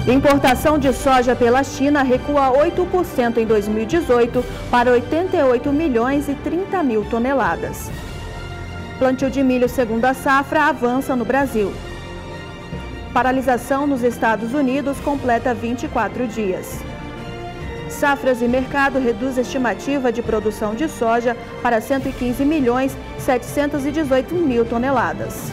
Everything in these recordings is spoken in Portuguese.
Importação de soja pela China recua 8% em 2018 para 88 milhões e 30 mil toneladas. Plantio de milho segunda safra avança no Brasil. Paralisação nos Estados Unidos completa 24 dias. Safras e Mercado reduz a estimativa de produção de soja para 115 milhões 718 mil toneladas.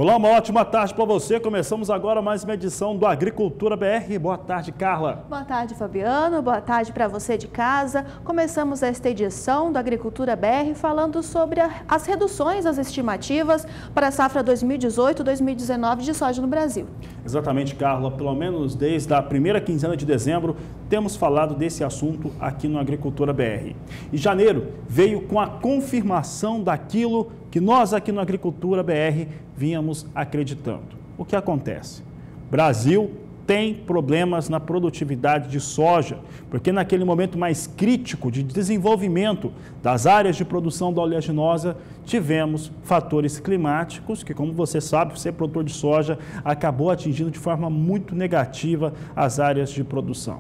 Olá, uma ótima tarde para você. Começamos agora mais uma edição do Agricultura BR. Boa tarde, Carla. Boa tarde, Fabiano. Boa tarde para você de casa. Começamos esta edição do Agricultura BR falando sobre as reduções das estimativas para a safra 2018-2019 de soja no Brasil. Exatamente, Carla. Pelo menos desde a primeira quinzena de dezembro, temos falado desse assunto aqui no Agricultura BR. E janeiro veio com a confirmação daquilo que nós aqui no Agricultura BR vínhamos acreditando. O que acontece? Brasil tem problemas na produtividade de soja, porque naquele momento mais crítico de desenvolvimento das áreas de produção da oleaginosa, tivemos fatores climáticos que, como você sabe, você produtor de soja, acabou atingindo de forma muito negativa as áreas de produção.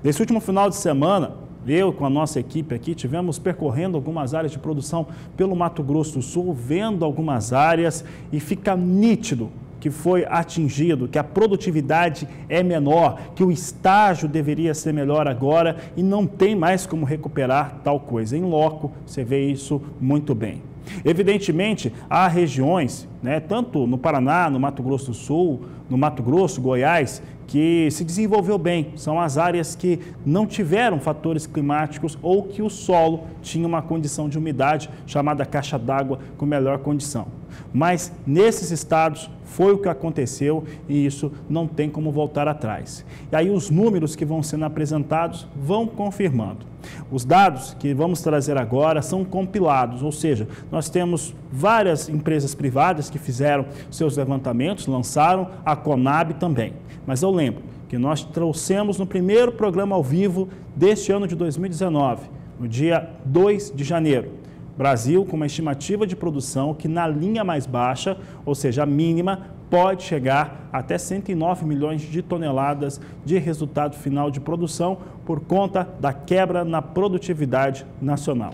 Nesse último final de semana, eu, com a nossa equipe aqui, tivemos percorrendo algumas áreas de produção pelo Mato Grosso do Sul, vendo algumas áreas e fica nítido que foi atingido, que a produtividade é menor, que o estágio deveria ser melhor agora e não tem mais como recuperar tal coisa. Em loco, você vê isso muito bem. Evidentemente, há regiões, tanto no Paraná, no Mato Grosso do Sul, no Mato Grosso, Goiás, que se desenvolveu bem. São as áreas que não tiveram fatores climáticos ou que o solo tinha uma condição de umidade chamada caixa d'água com melhor condição. Mas nesses estados foi o que aconteceu e isso não tem como voltar atrás. E aí os números que vão sendo apresentados vão confirmando. Os dados que vamos trazer agora são compilados, ou seja, nós temos várias empresas privadas que fizeram seus levantamentos, lançaram, a Conab também. Mas eu lembro que nós trouxemos no primeiro programa ao vivo deste ano de 2019, no dia 2 de janeiro. Brasil com uma estimativa de produção que na linha mais baixa, ou seja, a mínima, pode chegar até 109 milhões de toneladas de resultado final de produção por conta da quebra na produtividade nacional.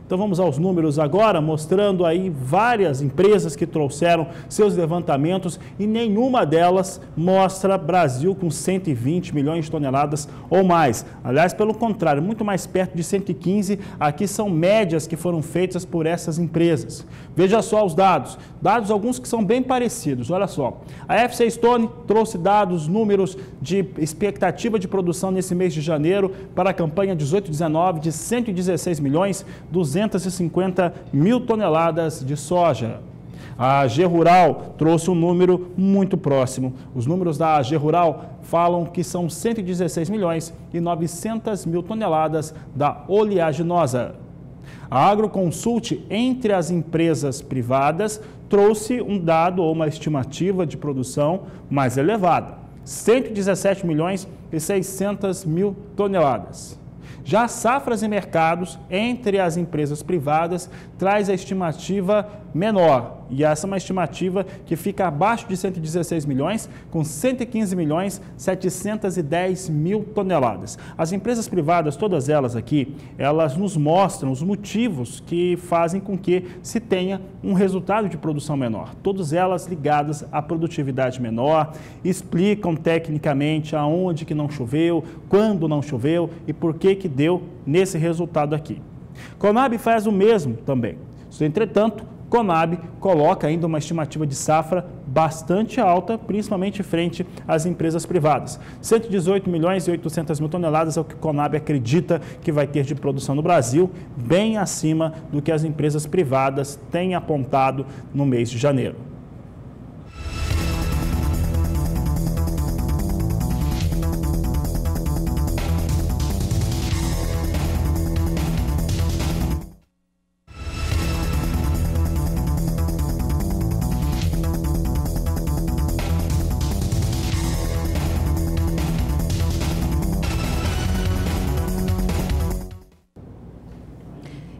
Então vamos aos números agora, mostrando aí várias empresas que trouxeram seus levantamentos e nenhuma delas mostra Brasil com 120 milhões de toneladas ou mais. Aliás, pelo contrário, muito mais perto de 115, aqui são médias que foram feitas por essas empresas. Veja só os dados alguns que são bem parecidos, olha só. A FC Stone trouxe números de expectativa de produção nesse mês de janeiro para a campanha 18-19 de 116 milhões 250 mil toneladas de soja. A AG Rural trouxe um número muito próximo. Os números da AG Rural falam que são 116 milhões e 900 mil toneladas da oleaginosa. A Agroconsult, entre as empresas privadas, trouxe um dado ou uma estimativa de produção mais elevada, 117 milhões e 600 mil toneladas. Já Safras e Mercados, entre as empresas privadas, traz a estimativa menor. E essa é uma estimativa que fica abaixo de 116 milhões, com 115 milhões 710 mil toneladas. As empresas privadas, todas elas aqui, elas nos mostram os motivos que fazem com que se tenha um resultado de produção menor. Todas elas ligadas à produtividade menor, explicam tecnicamente aonde que não choveu, quando não choveu e por que deu nesse resultado aqui. Conab faz o mesmo também. Entretanto, Conab coloca ainda uma estimativa de safra bastante alta, principalmente frente às empresas privadas. 118 milhões e 800 mil toneladas é o que Conab acredita que vai ter de produção no Brasil, bem acima do que as empresas privadas têm apontado no mês de janeiro.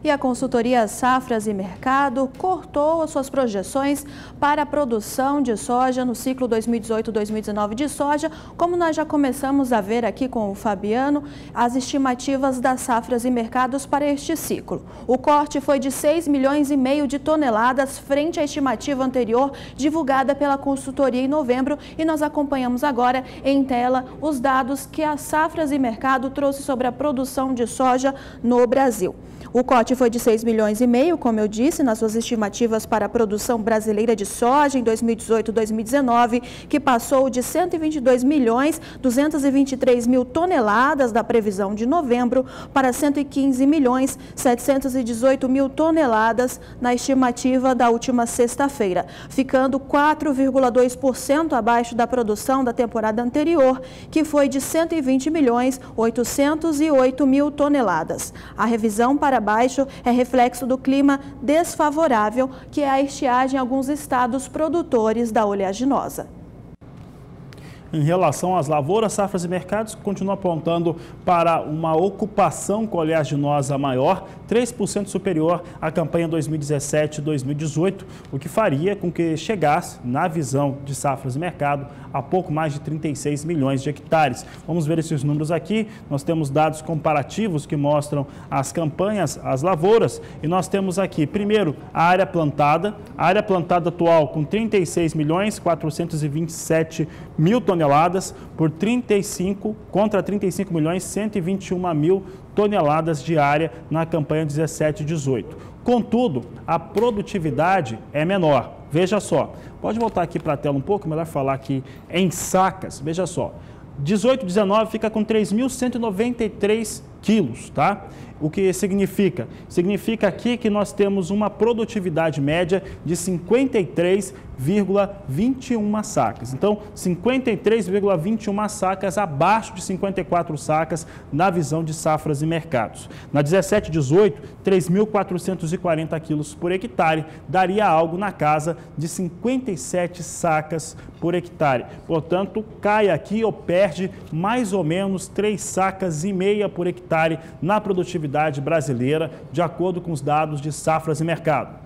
E a consultoria Safras e Mercado cortou as suas projeções para a produção de soja no ciclo 2018-2019 de soja, como nós já começamos a ver aqui com o Fabiano, as estimativas das Safras e Mercados para este ciclo. O corte foi de 6,5 milhões de toneladas frente à estimativa anterior divulgada pela consultoria em novembro, e nós acompanhamos agora em tela os dados que a Safras e Mercado trouxe sobre a produção de soja no Brasil. O corte foi de 6,5 milhões, como eu disse, nas suas estimativas para a produção brasileira de soja em 2018-2019, que passou de 122.223.000 toneladas da previsão de novembro para 115.718.000 toneladas na estimativa da última sexta-feira, ficando 4,2% abaixo da produção da temporada anterior, que foi de 120.808.000 toneladas. A revisão para baixo é reflexo do clima desfavorável, que é a estiagem em alguns estados produtores da oleaginosa. Em relação às lavouras, Safras e Mercados continuam apontando para uma ocupação com oleaginosa maior, 3% superior à campanha 2017-2018, o que faria com que chegasse, na visão de Safras e Mercado, a pouco mais de 36 milhões de hectares. Vamos ver esses números aqui. Nós temos dados comparativos que mostram as campanhas, as lavouras, e nós temos aqui, primeiro, a área plantada atual com 36.427.000 toneladas por 35 contra 35.121.000 toneladas de área na campanha 17-18. Contudo, a produtividade é menor. Veja só, pode voltar aqui para a tela um pouco, melhor falar aqui em sacas. Veja só, 18-19 fica com 3.193 quilos, tá? O que significa? Significa aqui que nós temos uma produtividade média de 53,21 sacas. Então, 53,21 sacas abaixo de 54 sacas na visão de Safras e Mercados. Na 17-18, 3.440 quilos por hectare, daria algo na casa de 57 sacas por hectare. Portanto, cai aqui ou perde mais ou menos 3,5 sacas por hectare na produtividade brasileira, de acordo com os dados de Safras e Mercado.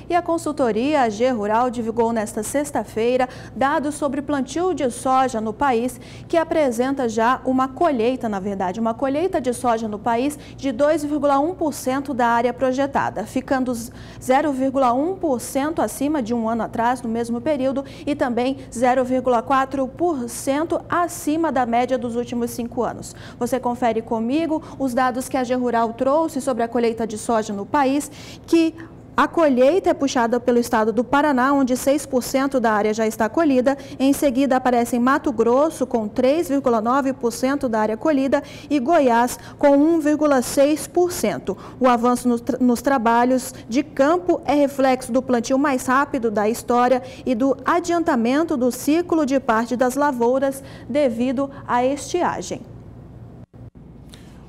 E a consultoria AG Rural divulgou nesta sexta-feira dados sobre plantio de soja no país, que apresenta já uma colheita de soja no país de 2,1% da área projetada, ficando 0,1% acima de um ano atrás, no mesmo período, e também 0,4% acima da média dos últimos 5 anos. Você confere comigo os dados que a AG Rural trouxe sobre a colheita de soja no país, que a colheita é puxada pelo estado do Paraná, onde 6% da área já está colhida. Em seguida aparecem Mato Grosso, com 3,9% da área colhida, e Goiás, com 1,6%. O avanço nos trabalhos de campo é reflexo do plantio mais rápido da história e do adiantamento do ciclo de parte das lavouras devido à estiagem.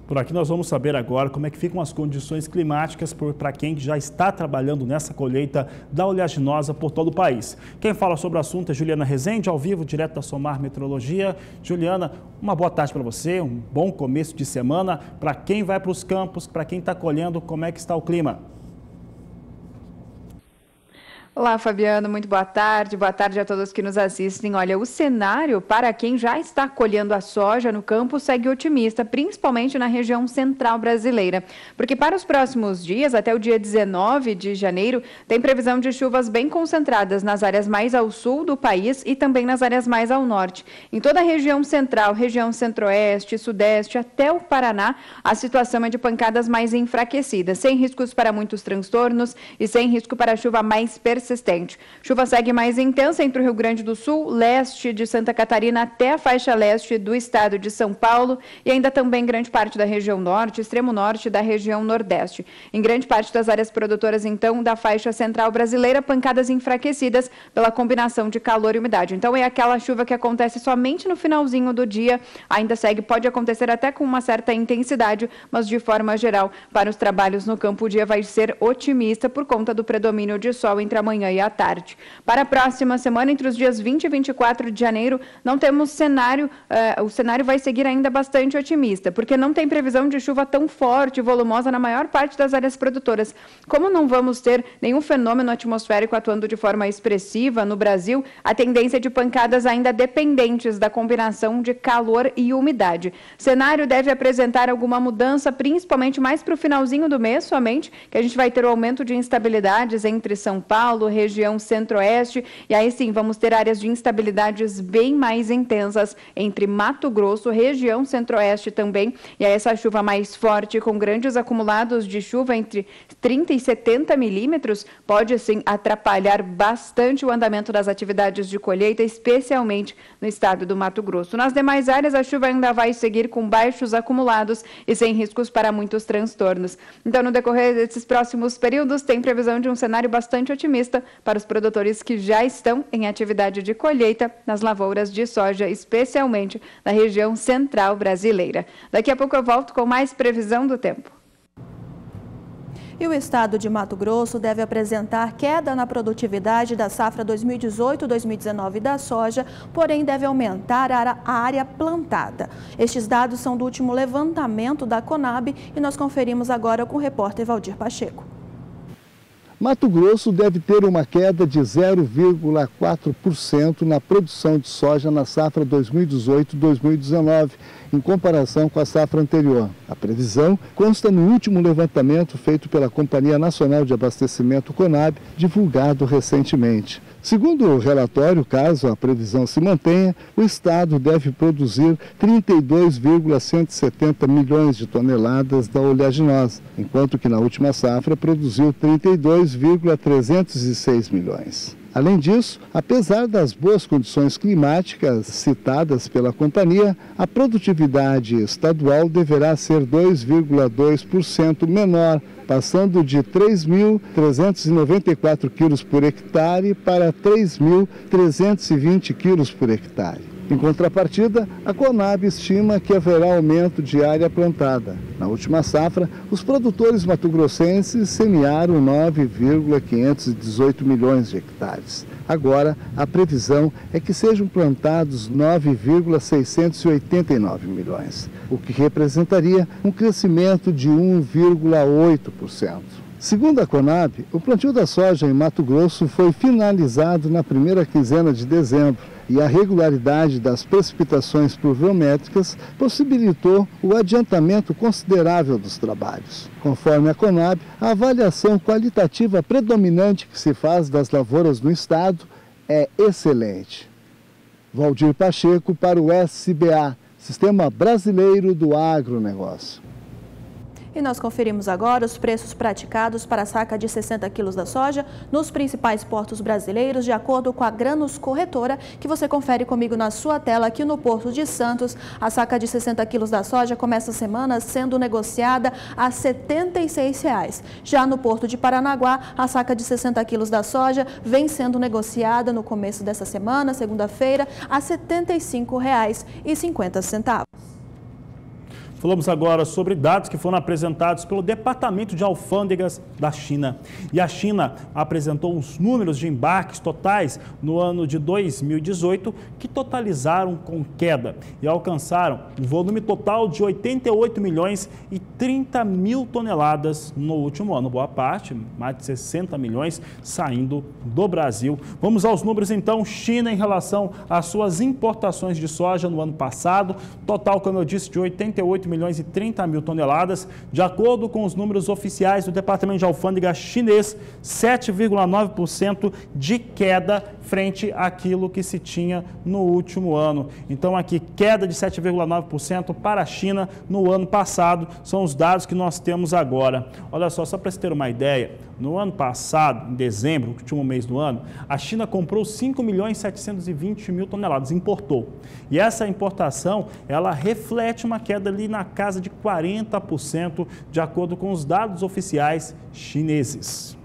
Por aqui nós vamos saber agora como é que ficam as condições climáticas para quem já está trabalhando nessa colheita da oleaginosa por todo o país. Quem fala sobre o assunto é Juliana Rezende, ao vivo, direto da Somar Meteorologia. Juliana, uma boa tarde para você, um bom começo de semana. Para quem vai para os campos, para quem está colhendo, como é que está o clima? Olá, Fabiano, muito boa tarde a todos que nos assistem. Olha, o cenário para quem já está colhendo a soja no campo segue otimista, principalmente na região central brasileira, porque para os próximos dias, até o dia 19 de janeiro, tem previsão de chuvas bem concentradas nas áreas mais ao sul do país e também nas áreas mais ao norte. Em toda a região central, região centro-oeste, sudeste, até o Paraná, a situação é de pancadas mais enfraquecidas, sem riscos para muitos transtornos e sem risco para chuva mais persistente persistente. Chuva segue mais intensa entre o Rio Grande do Sul, leste de Santa Catarina até a faixa leste do estado de São Paulo e ainda também grande parte da região norte, extremo norte da região nordeste. Em grande parte das áreas produtoras, então, da faixa central brasileira, pancadas enfraquecidas pela combinação de calor e umidade. Então, é aquela chuva que acontece somente no finalzinho do dia, ainda segue, pode acontecer até com uma certa intensidade, mas de forma geral, para os trabalhos no campo, o dia vai ser otimista por conta do predomínio de sol entre a manhã e a tarde. Para a próxima semana, entre os dias 20 e 24 de janeiro, não temos cenário, o cenário vai seguir ainda bastante otimista, porque não tem previsão de chuva tão forte e volumosa na maior parte das áreas produtoras. Como não vamos ter nenhum fenômeno atmosférico atuando de forma expressiva no Brasil, a tendência de pancadas ainda dependentes da combinação de calor e umidade. O cenário deve apresentar alguma mudança, principalmente mais para o finalzinho do mês somente, que a gente vai ter o aumento de instabilidades entre São Paulo, região centro-oeste, e aí sim vamos ter áreas de instabilidades bem mais intensas entre Mato Grosso, região centro-oeste também, e aí essa chuva mais forte com grandes acumulados de chuva entre 30 e 70 milímetros pode sim atrapalhar bastante o andamento das atividades de colheita, especialmente no estado do Mato Grosso. Nas demais áreas, a chuva ainda vai seguir com baixos acumulados e sem riscos para muitos transtornos. Então, no decorrer desses próximos períodos, tem previsão de um cenário bastante otimista para os produtores que já estão em atividade de colheita nas lavouras de soja, especialmente na região central brasileira. Daqui a pouco eu volto com mais previsão do tempo. E o estado de Mato Grosso deve apresentar queda na produtividade da safra 2018-2019 da soja, porém deve aumentar a área plantada. Estes dados são do último levantamento da Conab e nós conferimos agora com o repórter Valdir Pacheco. Mato Grosso deve ter uma queda de 0,4% na produção de soja na safra 2018-2019, em comparação com a safra anterior. A previsão consta no último levantamento feito pela Companhia Nacional de Abastecimento Conab, divulgado recentemente. Segundo o relatório, caso a previsão se mantenha, o estado deve produzir 32,170 milhões de toneladas da oleaginosa, enquanto que na última safra produziu 32,306 milhões. Além disso, apesar das boas condições climáticas citadas pela companhia, a produtividade estadual deverá ser 2,2% menor, passando de 3.394 quilos por hectare para 3.320 quilos por hectare. Em contrapartida, a Conab estima que haverá aumento de área plantada. Na última safra, os produtores mato-grossenses semearam 9,518 milhões de hectares. Agora, a previsão é que sejam plantados 9,689 milhões, o que representaria um crescimento de 1,8%. Segundo a Conab, o plantio da soja em Mato Grosso foi finalizado na primeira quinzena de dezembro e a regularidade das precipitações pluviométricas possibilitou o adiantamento considerável dos trabalhos. Conforme a Conab, a avaliação qualitativa predominante que se faz das lavouras no estado é excelente. Valdir Pacheco para o SBA, Sistema Brasileiro do Agronegócio. E nós conferimos agora os preços praticados para a saca de 60 quilos da soja nos principais portos brasileiros, de acordo com a Grãos Corretora, que você confere comigo na sua tela aqui no Porto de Santos. A saca de 60 quilos da soja começa a semana sendo negociada a R$ 76,00. Já no Porto de Paranaguá, a saca de 60 quilos da soja vem sendo negociada no começo dessa semana, segunda-feira, a R$ 75,50. Falamos agora sobre dados que foram apresentados pelo Departamento de Alfândegas da China. E a China apresentou os números de embarques totais no ano de 2018 que totalizaram com queda e alcançaram um volume total de 88 milhões e 30 mil toneladas no último ano. Boa parte, mais de 60 milhões saindo do Brasil. Vamos aos números então. China em relação às suas importações de soja no ano passado, total, como eu disse, de 88 milhões e 30 mil toneladas. De acordo com os números oficiais do Departamento de Alfândega chinês, 7,9% de queda frente àquilo que se tinha no último ano. Então aqui, queda de 7,9% para a China no ano passado, são os dados que nós temos agora. Olha só para você ter uma ideia, no ano passado, em dezembro, último mês do ano, a China comprou 5.720.000 toneladas, importou. E essa importação, ela reflete uma queda ali na casa de 40%, de acordo com os dados oficiais chineses.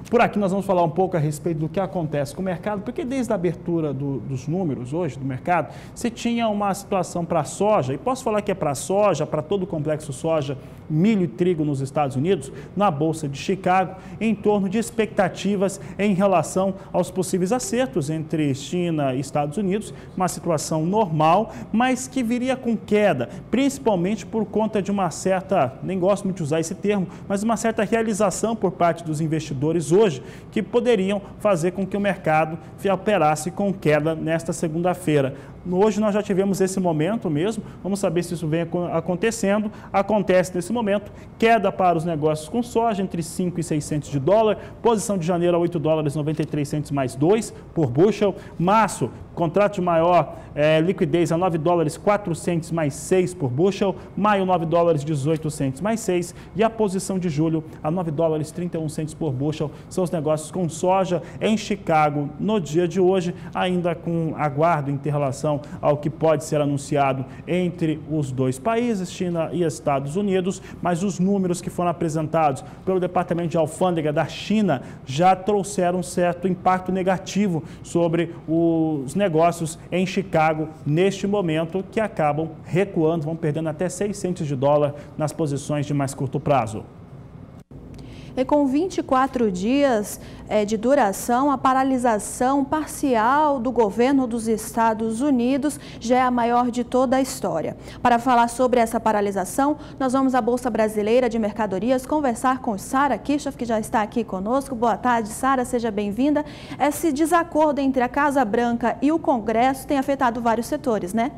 Por aqui nós vamos falar um pouco a respeito do que acontece com o mercado, porque desde a abertura dos números hoje do mercado, você tinha uma situação para a soja, e posso falar que é para a soja, para todo o complexo soja, milho e trigo nos Estados Unidos, na Bolsa de Chicago, em torno de expectativas em relação aos possíveis acertos entre China e Estados Unidos, uma situação normal, mas que viria com queda, principalmente por conta de uma certa, nem gosto muito de usar esse termo, mas uma certa realização por parte dos investidores hoje, que poderiam fazer com que o mercado operasse com queda nesta segunda-feira. Hoje nós já tivemos esse momento mesmo, vamos saber se isso vem acontecendo. Acontece nesse momento, queda para os negócios com soja entre 5 e 6 centes de dólar, posição de janeiro a 8 dólares 93 centes mais 2 por bushel, março, contrato de maior liquidez a 9 dólares 4 centes mais 6 por bushel, maio 9 dólares 18 centes mais 6 e a posição de julho a 9 dólares 31 centes por bushel. São os negócios com soja em Chicago no dia de hoje, ainda com aguardo em relação ao que pode ser anunciado entre os dois países, China e Estados Unidos, mas os números que foram apresentados pelo Departamento de Alfândega da China já trouxeram um certo impacto negativo sobre os negócios em Chicago neste momento, que acabam recuando, vão perdendo até 6 centes de dólar nas posições de mais curto prazo. E com 24 dias de duração, a paralisação parcial do governo dos Estados Unidos já é a maior de toda a história. Para falar sobre essa paralisação, nós vamos à Bolsa Brasileira de Mercadorias conversar com Sara Kirchhoff, que já está aqui conosco. Boa tarde, Sara, seja bem-vinda. Esse desacordo entre a Casa Branca e o Congresso tem afetado vários setores, né?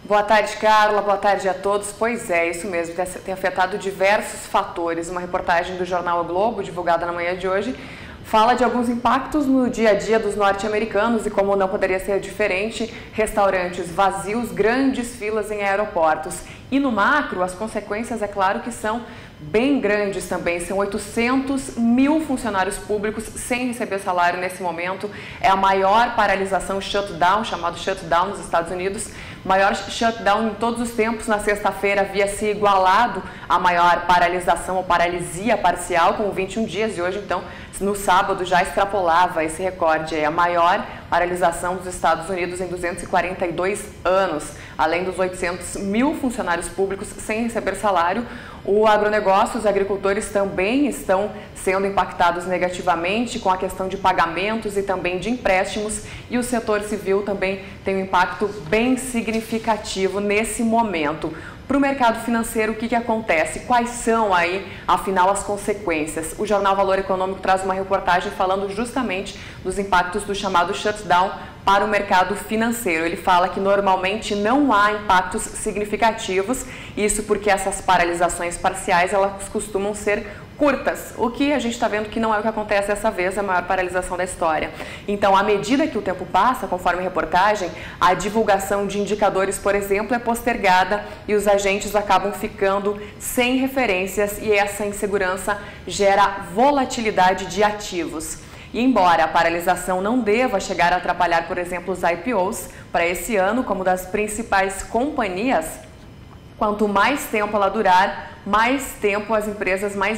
Boa tarde, Carla. Boa tarde a todos. Pois é, isso mesmo, tem afetado diversos fatores. Uma reportagem do jornal O Globo, divulgada na manhã de hoje, fala de alguns impactos no dia a dia dos norte-americanos e, como não poderia ser diferente, restaurantes vazios, grandes filas em aeroportos. E no macro, as consequências, é claro que são bem grandes também. São 800 mil funcionários públicos sem receber salário nesse momento. É a maior paralisação, shutdown, chamado shutdown nos Estados Unidos. Maior shutdown em todos os tempos. Na sexta-feira havia se igualado a maior paralisação ou paralisia parcial com 21 dias, e hoje, então, no sábado já extrapolava esse recorde. É a maior paralisação dos Estados Unidos em 242 anos. Além dos 800 mil funcionários públicos sem receber salário, o agronegócio, os agricultores também estão sendo impactados negativamente com a questão de pagamentos e também de empréstimos, e o setor civil também tem um impacto bem significativo nesse momento. Para o mercado financeiro, o que acontece? Quais são aí, afinal, as consequências? O jornal Valor Econômico traz uma reportagem falando justamente dos impactos do chamado shutdown para o mercado financeiro. Ele fala que normalmente não há impactos significativos, isso porque essas paralisações parciais, elas costumam ser curtas, o que a gente está vendo que não é o que acontece dessa vez, a maior paralisação da história. Então, à medida que o tempo passa, conforme a reportagem, a divulgação de indicadores, por exemplo, é postergada e os agentes acabam ficando sem referências, e essa insegurança gera volatilidade de ativos. E embora a paralisação não deva chegar a atrapalhar, por exemplo, os IPOs para esse ano, como das principais companhias, quanto mais tempo ela durar, mais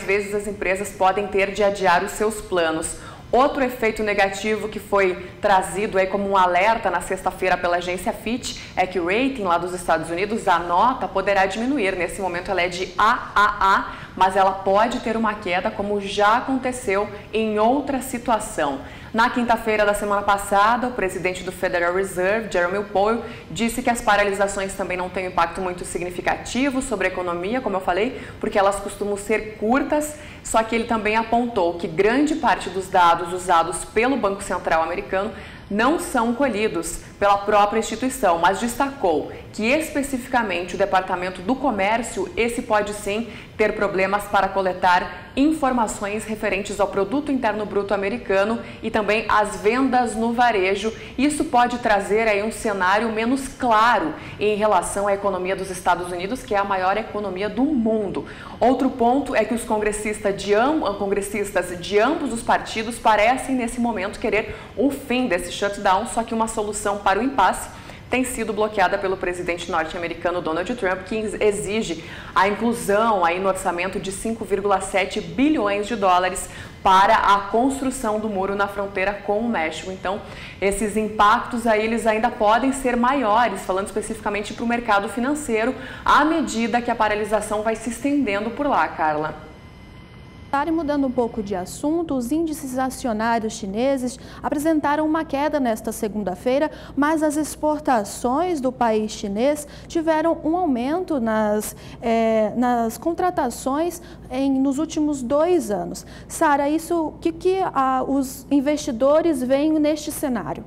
vezes as empresas podem ter de adiar os seus planos. Outro efeito negativo que foi trazido aí como um alerta na sexta-feira pela agência Fitch é que o rating lá dos Estados Unidos, a nota, poderá diminuir. Nesse momento ela é de AAA, mas ela pode ter uma queda, como já aconteceu em outra situação. Na quinta-feira da semana passada, o presidente do Federal Reserve, Jerome Powell, disse que as paralisações também não têm um impacto muito significativo sobre a economia, como eu falei, porque elas costumam ser curtas, só que ele também apontou que grande parte dos dados usados pelo Banco Central americano não são colhidos pela própria instituição, mas destacou que especificamente o Departamento do Comércio, esse pode sim ter problemas para coletar informações referentes ao Produto Interno Bruto americano e também às vendas no varejo. Isso pode trazer aí um cenário menos claro em relação à economia dos Estados Unidos, que é a maior economia do mundo. Outro ponto é que os congressistas de ambos os partidos parecem nesse momento querer o fim desse shutdown, só que uma solução para o impasse tem sido bloqueada pelo presidente norte-americano Donald Trump, que exige a inclusão aí no orçamento de 5,7 bilhões de dólares para a construção do muro na fronteira com o México. Então, esses impactos aí, eles ainda podem ser maiores, falando especificamente para o mercado financeiro, à medida que a paralisação vai se estendendo por lá, Carla. E mudando um pouco de assunto, os índices acionários chineses apresentaram uma queda nesta segunda-feira, mas as exportações do país chinês tiveram um aumento nas contratações nos últimos 2 anos. Sara, o que os investidores veem neste cenário?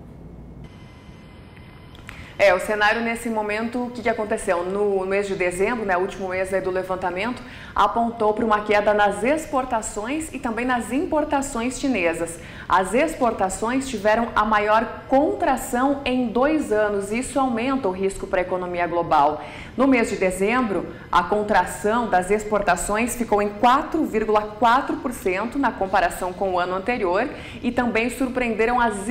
O cenário nesse momento, o que aconteceu? No mês de dezembro, último mês aí do levantamento, apontou para uma queda nas exportações e também nas importações chinesas. As exportações tiveram a maior contração em 2 anos e isso aumenta o risco para a economia global. No mês de dezembro, a contração das exportações ficou em 4,4% na comparação com o ano anterior e também surpreenderam as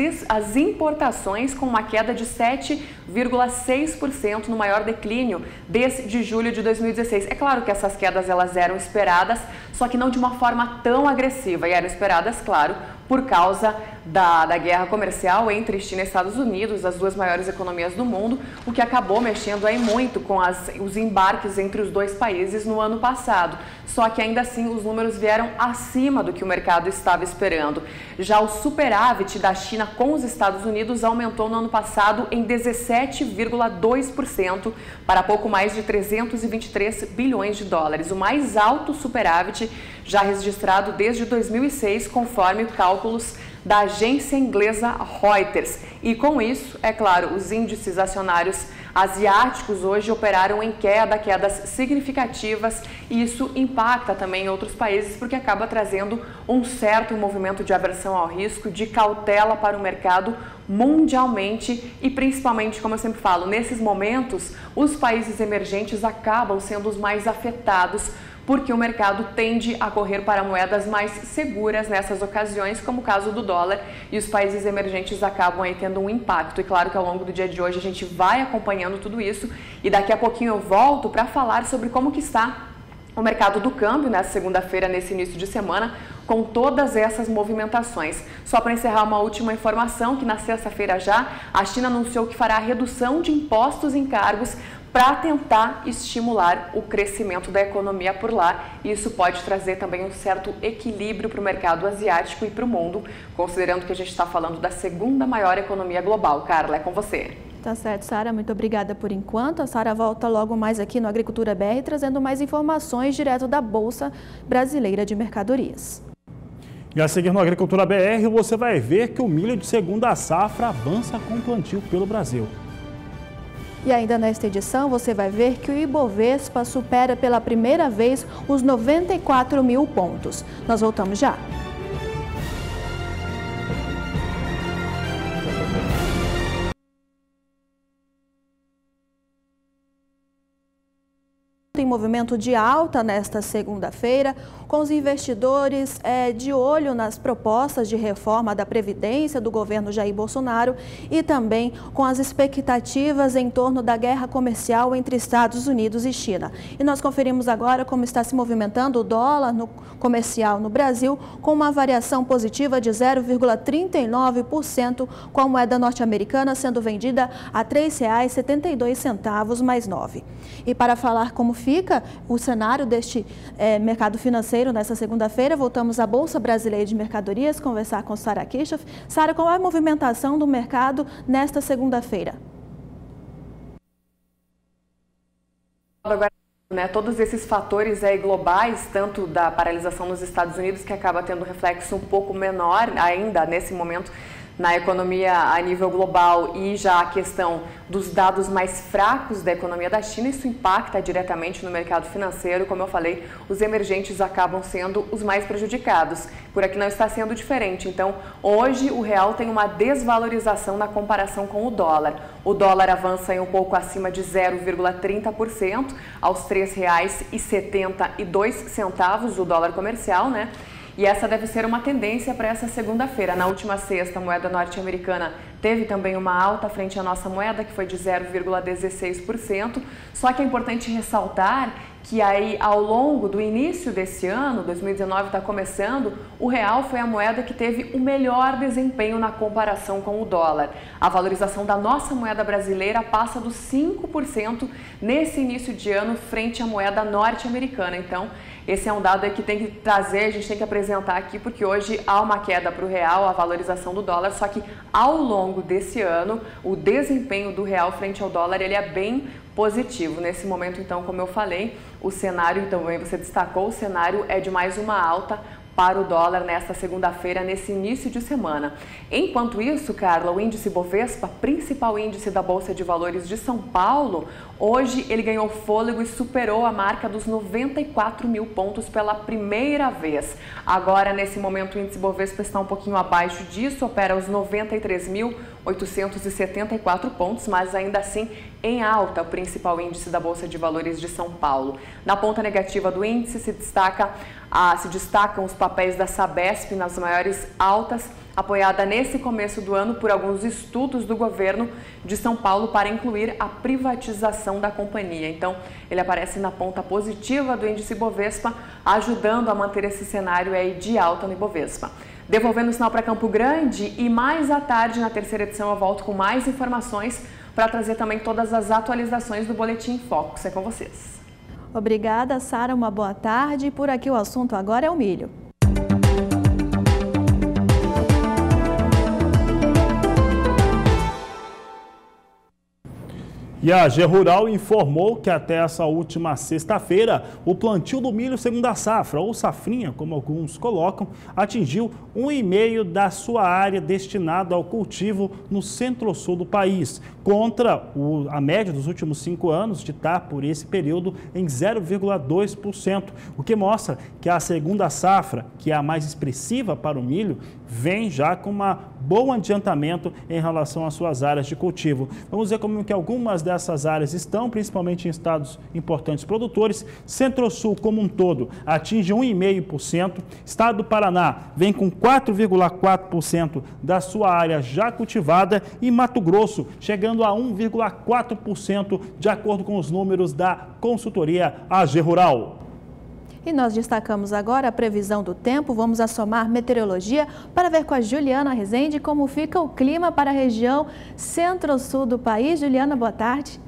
importações com uma queda de 7,6% no maior declínio desde julho de 2016. É claro que essas quedas elas eram esperadas, só que não de uma forma tão agressiva e eram esperadas, claro, por causa da guerra comercial entre China e Estados Unidos, as 2 maiores economias do mundo, o que acabou mexendo aí muito com os embarques entre os 2 países no ano passado. Só que ainda assim os números vieram acima do que o mercado estava esperando. Já o superávit da China com os Estados Unidos aumentou no ano passado em 17,2% para pouco mais de 323 bilhões de dólares, o mais alto superávit já registrado desde 2006, conforme cálculos da agência inglesa Reuters. E com isso, é claro, os índices acionários asiáticos hoje operaram em quedas significativas e isso impacta também em outros países porque acaba trazendo um certo movimento de aversão ao risco, de cautela para o mercado mundialmente e principalmente, como eu sempre falo, nesses momentos os países emergentes acabam sendo os mais afetados porque o mercado tende a correr para moedas mais seguras nessas ocasiões, como o caso do dólar, e os países emergentes acabam aí tendo um impacto. E claro que ao longo do dia de hoje a gente vai acompanhando tudo isso e daqui a pouquinho eu volto para falar sobre como que está o mercado do câmbio nessa segunda-feira, nesse início de semana, com todas essas movimentações. Só para encerrar uma última informação, que na sexta-feira já, a China anunciou que fará redução de impostos em cargos para tentar estimular o crescimento da economia por lá. E isso pode trazer também um certo equilíbrio para o mercado asiático e para o mundo, considerando que a gente está falando da 2ª maior economia global. Carla, é com você. Tá certo, Sara. Muito obrigada por enquanto. A Sara volta logo mais aqui no Agricultura BR, trazendo mais informações direto da Bolsa Brasileira de Mercadorias. E a seguir no Agricultura BR, você vai ver que o milho de segunda safra avança com o plantio pelo Brasil. E ainda nesta edição você vai ver que o Ibovespa supera pela primeira vez os 94 mil pontos. Nós voltamos já. Em movimento de alta nesta segunda-feira, com os investidores de olho nas propostas de reforma da Previdência do governo Jair Bolsonaro e também com as expectativas em torno da guerra comercial entre Estados Unidos e China. E nós conferimos agora como está se movimentando o dólar comercial no Brasil, com uma variação positiva de 0,39%, com a moeda norte-americana sendo vendida a R$ 3,72 mais 9. E para falar como fica o cenário deste mercado financeiro nesta segunda-feira, voltamos à Bolsa Brasileira de Mercadorias, conversar com Sara Kirchhoff. Sara, qual é a movimentação do mercado nesta segunda-feira? Agora, todos esses fatores aí globais, tanto da paralisação nos Estados Unidos, que acaba tendo um reflexo um pouco menor ainda nesse momento na economia a nível global e já a questão dos dados mais fracos da economia da China, isso impacta diretamente no mercado financeiro. Como eu falei, os emergentes acabam sendo os mais prejudicados. Por aqui não está sendo diferente. Então, hoje o real tem uma desvalorização na comparação com o dólar. O dólar avança em um pouco acima de 0,30% aos R$ 3,72 o dólar comercial, né? E essa deve ser uma tendência para essa segunda-feira. Na última sexta, a moeda norte-americana teve também uma alta frente à nossa moeda, que foi de 0,16%. Só que é importante ressaltar que aí, ao longo do início desse ano, 2019 está começando, o real foi a moeda que teve o melhor desempenho na comparação com o dólar. A valorização da nossa moeda brasileira passa dos 5% nesse início de ano frente à moeda norte-americana. Então, esse é um dado que tem que trazer, a gente tem que apresentar aqui, porque hoje há uma queda para o real, a valorização do dólar, só que ao longo desse ano, o desempenho do real frente ao dólar, ele é bem positivo. Nesse momento, então, como eu falei, o cenário, então, você destacou, o cenário é de mais uma alta para o dólar nesta segunda-feira, nesse início de semana. Enquanto isso, Carla, o índice Bovespa, principal índice da Bolsa de Valores de São Paulo, hoje ele ganhou fôlego e superou a marca dos 94 mil pontos pela primeira vez. Agora, nesse momento, o índice Bovespa está um pouquinho abaixo disso, opera os 93.874 pontos, mas ainda assim em alta, o principal índice da Bolsa de Valores de São Paulo. Na ponta negativa do índice se destacam os papéis da Sabesp nas maiores altas, apoiada nesse começo do ano por alguns estudos do governo de São Paulo para incluir a privatização da companhia. Então, ele aparece na ponta positiva do índice Bovespa, ajudando a manter esse cenário aí de alta no Ibovespa. Devolvendo o sinal para Campo Grande e mais à tarde, na terceira edição, eu volto com mais informações para trazer também todas as atualizações do Boletim em Foco. É com vocês. Obrigada, Sara. Uma boa tarde. Por aqui o assunto agora é o milho. E a AG Rural informou que até essa última sexta-feira, o plantio do milho segunda safra, ou safrinha, como alguns colocam, atingiu 1,5% da sua área destinada ao cultivo no centro-sul do país, contra a média dos últimos 5 anos, de estar por esse período em 0,2%, o que mostra que a segunda safra, que é a mais expressiva para o milho, vem já com um bom adiantamento em relação às suas áreas de cultivo. Vamos ver como que algumas dessas áreas estão, principalmente em estados importantes produtores. Centro-Sul como um todo atinge 1,5%, estado do Paraná vem com 4,4% da sua área já cultivada e Mato Grosso chegando a 1,4% de acordo com os números da consultoria AG Rural. E nós destacamos agora a previsão do tempo. Vamos assomar meteorologia para ver com a Juliana Rezende como fica o clima para a região centro-sul do país. Juliana, boa tarde.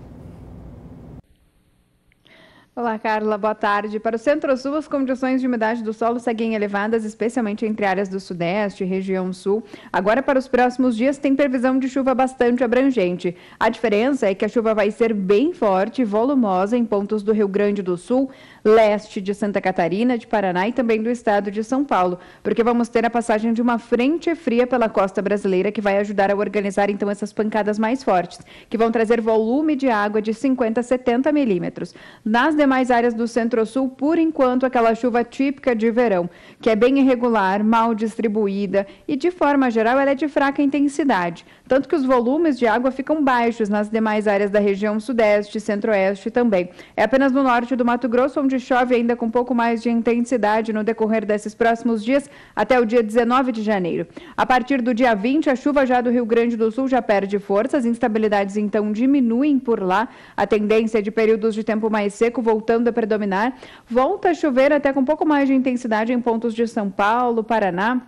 Olá, Carla, boa tarde. Para o centro-sul, as condições de umidade do solo seguem elevadas, especialmente entre áreas do sudeste e região sul. Agora, para os próximos dias, tem previsão de chuva bastante abrangente. A diferença é que a chuva vai ser bem forte e volumosa em pontos do Rio Grande do Sul, leste de Santa Catarina, de Paraná e também do estado de São Paulo, porque vamos ter a passagem de uma frente fria pela costa brasileira que vai ajudar a organizar, então, essas pancadas mais fortes, que vão trazer volume de água de 50 a 70 milímetros. Nas demais áreas do centro-sul, por enquanto, aquela chuva típica de verão, que é bem irregular, mal distribuída e, de forma geral, ela é de fraca intensidade. Tanto que os volumes de água ficam baixos nas demais áreas da região sudeste e centro-oeste também. É apenas no norte do Mato Grosso, onde chove ainda com um pouco mais de intensidade no decorrer desses próximos dias, até o dia 19 de janeiro. A partir do dia 20, a chuva já do Rio Grande do Sul já perde força, as instabilidades então diminuem por lá, a tendência é de períodos de tempo mais seco voltando a predominar, volta a chover até com um pouco mais de intensidade em pontos de São Paulo, Paraná,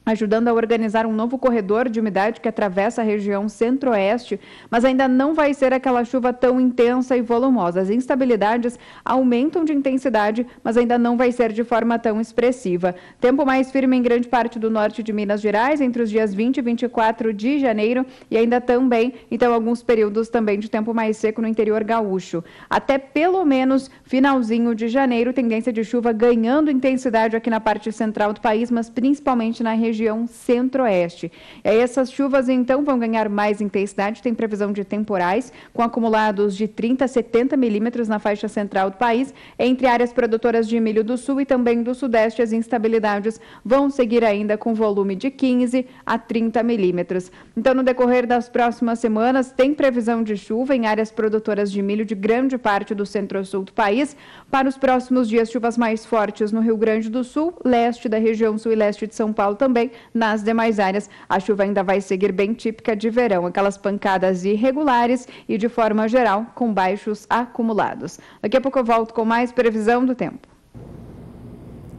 ajudando a organizar um novo corredor de umidade que atravessa a região centro-oeste, mas ainda não vai ser aquela chuva tão intensa e volumosa. As instabilidades aumentam de intensidade, mas ainda não vai ser de forma tão expressiva. Tempo mais firme em grande parte do norte de Minas Gerais, entre os dias 20 e 24 de janeiro, e ainda também, então, alguns períodos também de tempo mais seco no interior gaúcho. Até pelo menos finalzinho de janeiro, tendência de chuva ganhando intensidade aqui na parte central do país, mas principalmente na região região centro-oeste. E aí essas chuvas, então, vão ganhar mais intensidade, tem previsão de temporais, com acumulados de 30 a 70 milímetros na faixa central do país. Entre áreas produtoras de milho do sul e também do sudeste, as instabilidades vão seguir ainda com volume de 15 a 30 milímetros. Então, no decorrer das próximas semanas, tem previsão de chuva em áreas produtoras de milho de grande parte do centro-sul do país. Para os próximos dias, chuvas mais fortes no Rio Grande do Sul, leste da região sul e leste de São Paulo também. Nas demais áreas, a chuva ainda vai seguir bem típica de verão, aquelas pancadas irregulares e, de forma geral, com baixos acumulados. Daqui a pouco eu volto com mais previsão do tempo.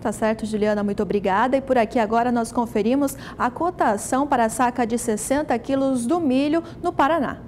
Tá certo, Juliana, muito obrigada. E por aqui agora nós conferimos a cotação para a saca de 60 quilos do milho no Paraná.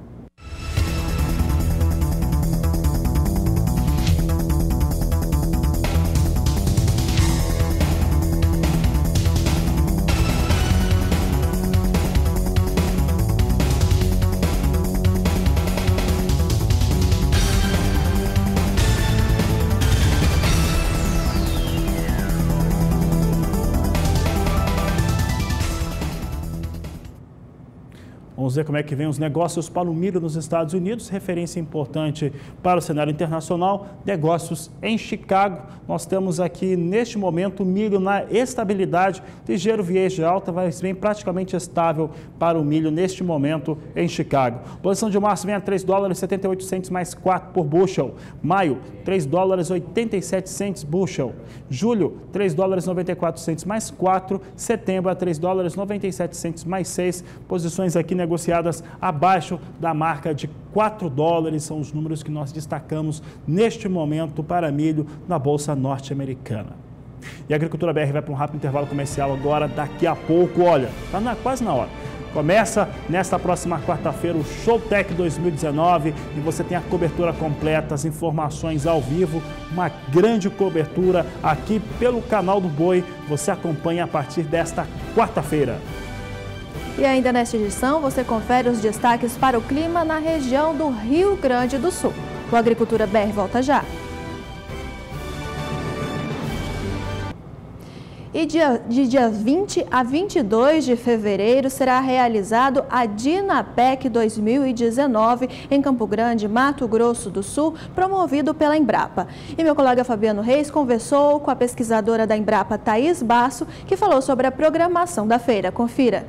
Vamos ver como é que vem os negócios para o milho nos Estados Unidos, referência importante para o cenário internacional, negócios em Chicago. Nós temos aqui, neste momento, milho na estabilidade, ligeiro viés de alta, mas vem praticamente estável para o milho neste momento em Chicago. Posição de março vem a $3,78 mais 4 por bushel. Maio, $3,87 bushel. Julho, $3,94 mais 4. Setembro, a $3,97 mais 6. Posições aqui negociadas abaixo da marca de $4, são os números que nós destacamos neste momento para milho na Bolsa Norte-Americana. E a Agricultura BR vai para um rápido intervalo comercial agora, daqui a pouco, olha, está quase na hora. Começa nesta próxima quarta-feira o Showtech 2019 e você tem a cobertura completa, as informações ao vivo, uma grande cobertura aqui pelo canal do Boi, você acompanha a partir desta quarta-feira. E ainda nesta edição, você confere os destaques para o clima na região do Rio Grande do Sul. O Agricultura BR volta já. E de dia 20 a 22 de fevereiro será realizado a Dinapec 2019 em Campo Grande, Mato Grosso do Sul, promovido pela Embrapa. E meu colega Fabiano Reis conversou com a pesquisadora da Embrapa, Thaís Basso, que falou sobre a programação da feira. Confira.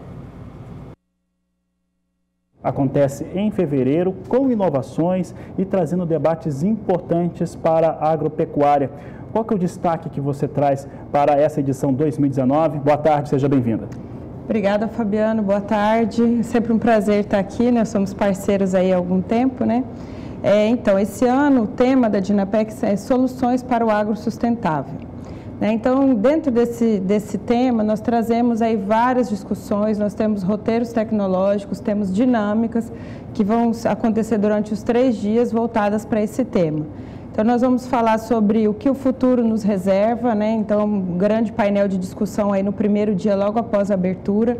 Acontece em fevereiro com inovações e trazendo debates importantes para a agropecuária. Qual que é o destaque que você traz para essa edição 2019? Boa tarde, seja bem-vinda. Obrigada, Fabiano. Boa tarde. É sempre um prazer estar aqui, né? Somos parceiros aí há algum tempo, né? Então, esse ano o tema da Dinapec é Soluções para o Agro Sustentável. Então, dentro desse tema, nós trazemos aí várias discussões, nós temos roteiros tecnológicos, temos dinâmicas que vão acontecer durante os 3 dias voltadas para esse tema. Então, nós vamos falar sobre o que o futuro nos reserva, né? Então, um grande painel de discussão aí no primeiro dia, logo após a abertura.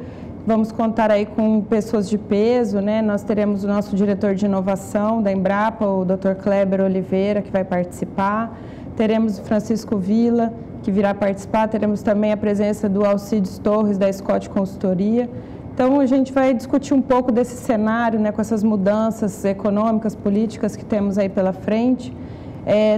Vamos contar aí com pessoas de peso, né? Nós teremos o nosso diretor de inovação da Embrapa, o Dr. Kleber Oliveira, que vai participar. Teremos o Francisco Villa, que virá participar. Teremos também a presença do Alcides Torres, da Scott Consultoria. Então, a gente vai discutir um pouco desse cenário, né, com essas mudanças econômicas, políticas que temos aí pela frente.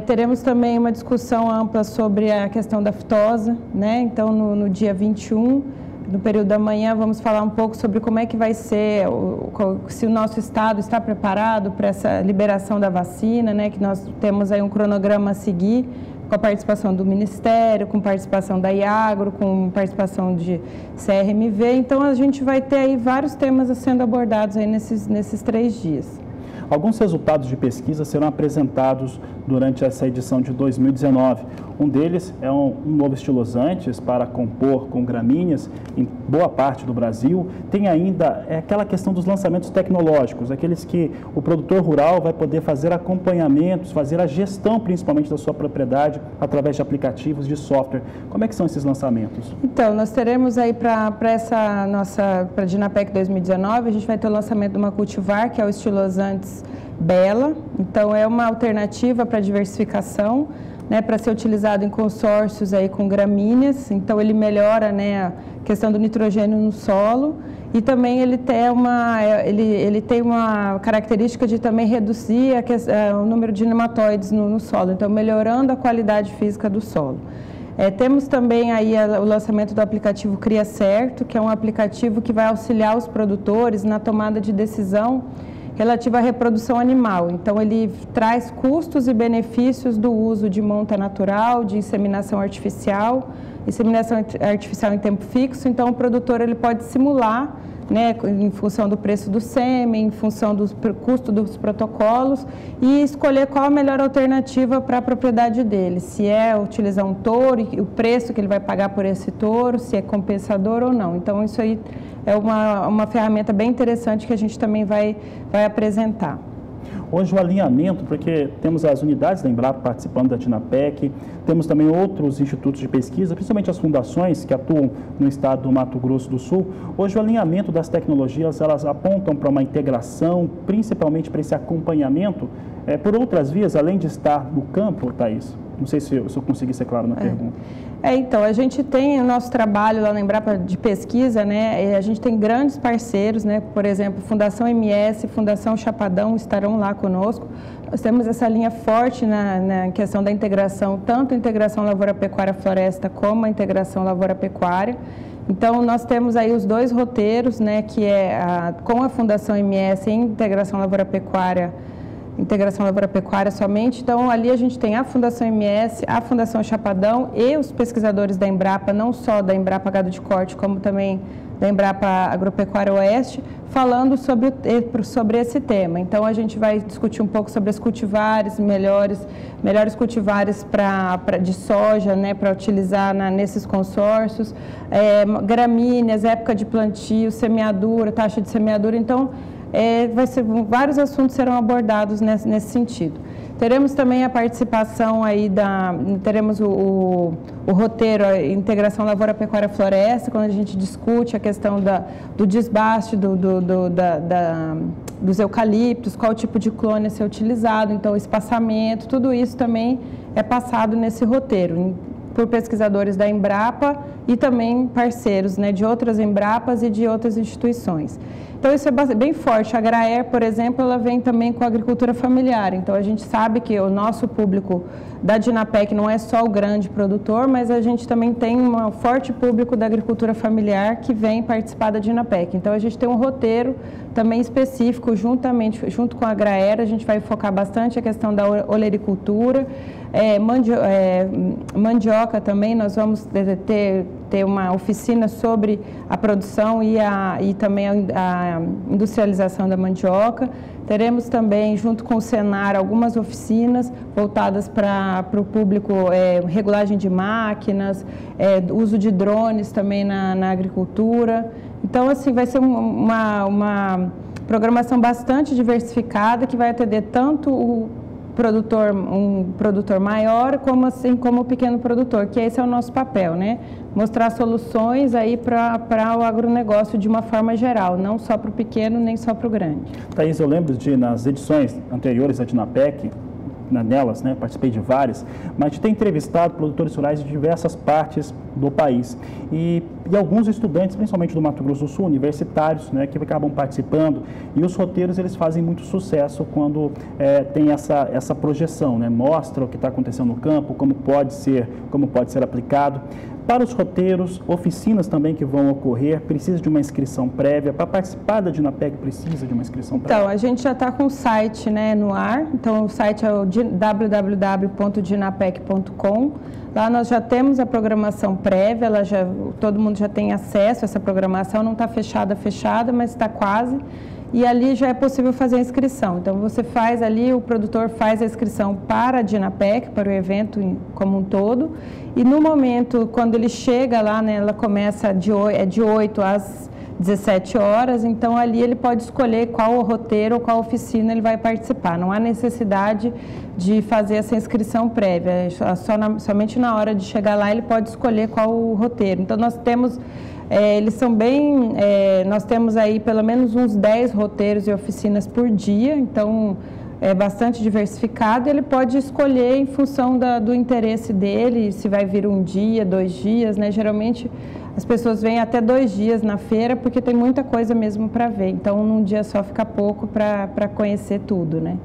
Teremos também uma discussão ampla sobre a questão da aftosa, né? Então, no dia 21, no período da manhã, vamos falar um pouco sobre como é que vai ser, se o nosso estado está preparado para essa liberação da vacina, né? Que nós temos aí um cronograma a seguir, com a participação do Ministério, com participação da Iagro, com participação de CRMV. Então, a gente vai ter aí vários temas sendo abordados aí nesses 3 dias. Alguns resultados de pesquisa serão apresentados durante essa edição de 2019. Um deles é um novo estilosantes para compor com gramíneas em boa parte do Brasil. Tem ainda aquela questão dos lançamentos tecnológicos, aqueles que o produtor rural vai poder fazer acompanhamentos, fazer a gestão principalmente da sua propriedade através de aplicativos de software. Como é que são esses lançamentos? Então, nós teremos aí para a Dinapec 2019, a gente vai ter o lançamento de uma cultivar, que é o estilosantes Bela. Então, é uma alternativa para diversificação. né, para ser utilizado em consórcios aí com gramíneas, então ele melhora, né, a questão do nitrogênio no solo, e também ele tem uma característica de também reduzir o número de nematóides no solo, então melhorando a qualidade física do solo. Temos também aí o lançamento do aplicativo Cria Certo, que é um aplicativo que vai auxiliar os produtores na tomada de decisão relativa à reprodução animal. Então, ele traz custos e benefícios do uso de monta natural, de inseminação artificial em tempo fixo. Então, o produtor ele pode simular, né, em função do preço do sêmen, em função do custo dos protocolos, e escolher qual a melhor alternativa para a propriedade dele. Se é utilizar um touro, e o preço que ele vai pagar por esse touro, se é compensador ou não. Então, isso aí é uma ferramenta bem interessante que a gente também vai apresentar. Hoje o alinhamento, porque temos as unidades da Embrapa participando da Dinapec, temos também outros institutos de pesquisa, principalmente as fundações que atuam no estado do Mato Grosso do Sul. Hoje o alinhamento das tecnologias, elas apontam para uma integração, principalmente para esse acompanhamento, por outras vias, além de estar no campo, Thaís? Não sei se eu consegui ser claro na pergunta. Então, a gente tem o nosso trabalho lá na Embrapa de pesquisa, né? A gente tem grandes parceiros, né? Por exemplo, Fundação MS, Fundação Chapadão estarão lá conosco. Nós temos essa linha forte na questão da integração, tanto a integração lavoura-pecuária-floresta como a integração lavoura-pecuária. Então, nós temos aí os dois roteiros, né? Que é com a Fundação MS em integração lavoura-pecuária somente. Então, ali a gente tem a Fundação MS, a Fundação Chapadão e os pesquisadores da Embrapa, não só da Embrapa Gado de Corte, como também da Embrapa Agropecuária Oeste, falando sobre esse tema. Então, a gente vai discutir um pouco sobre os cultivares, melhores cultivares de soja, né, para utilizar nesses consórcios, gramíneas, época de plantio, semeadura, taxa de semeadura. Então, vários assuntos serão abordados nesse sentido. Teremos também a participação aí teremos o roteiro, a integração lavoura-pecuária-floresta, quando a gente discute a questão do desbaste dos eucaliptos, qual tipo de clone a ser utilizado, então o espaçamento, tudo isso também é passado nesse roteiro, por pesquisadores da Embrapa e também parceiros, né, de outras Embrapas e de outras instituições. Então, isso é bem forte. A Graer, por exemplo, ela vem também com a agricultura familiar. Então, a gente sabe que o nosso público da Dinapec não é só o grande produtor, mas a gente também tem um forte público da agricultura familiar que vem participar da Dinapec. Então, a gente tem um roteiro também específico, junto com a Graer, a gente vai focar bastante a questão da olericultura, mandioca também, nós vamos ter uma oficina sobre a produção e também a industrialização da mandioca. Teremos também, junto com o Senar, algumas oficinas voltadas para o público, regulagem de máquinas, uso de drones também na agricultura. Então, assim, vai ser uma programação bastante diversificada que vai atender tanto um produtor maior, como o pequeno produtor, que esse é o nosso papel, né? Mostrar soluções aí para o agronegócio de uma forma geral, não só para o pequeno, nem só para o grande. Thaís, eu lembro nas edições anteriores da Dinapec, nelas, né, participei de várias, mas a gente tem entrevistado produtores rurais de diversas partes do país e alguns estudantes, principalmente do Mato Grosso do Sul, universitários, né, que acabam participando, e os roteiros eles fazem muito sucesso quando tem essa projeção, né, mostra o que está acontecendo no campo, como pode ser aplicado. Para os roteiros, oficinas também que vão ocorrer, precisa de uma inscrição prévia. Para participar da Dinapec, precisa de uma inscrição prévia? Então, a gente já está com o site, né, no ar. Então, o site é o www.dinapec.com. Lá nós já temos a programação prévia, todo mundo já tem acesso a essa programação. Não está fechada, mas está quase. E ali já é possível fazer a inscrição. Então, você faz ali, o produtor faz a inscrição para a Dinapec, para o evento como um todo. E no momento, quando ele chega lá, né, ela começa de 8 às 17 horas, então ali ele pode escolher qual o roteiro ou qual oficina ele vai participar. Não há necessidade de fazer essa inscrição prévia, somente na hora de chegar lá ele pode escolher qual o roteiro. Então, nós temos... nós temos aí pelo menos uns 10 roteiros e oficinas por dia, então bastante diversificado, ele pode escolher em função do interesse dele, se vai vir um dia, 2 dias, né? Geralmente as pessoas vêm até 2 dias na feira porque tem muita coisa mesmo para ver, então num dia só fica pouco para conhecer tudo, né?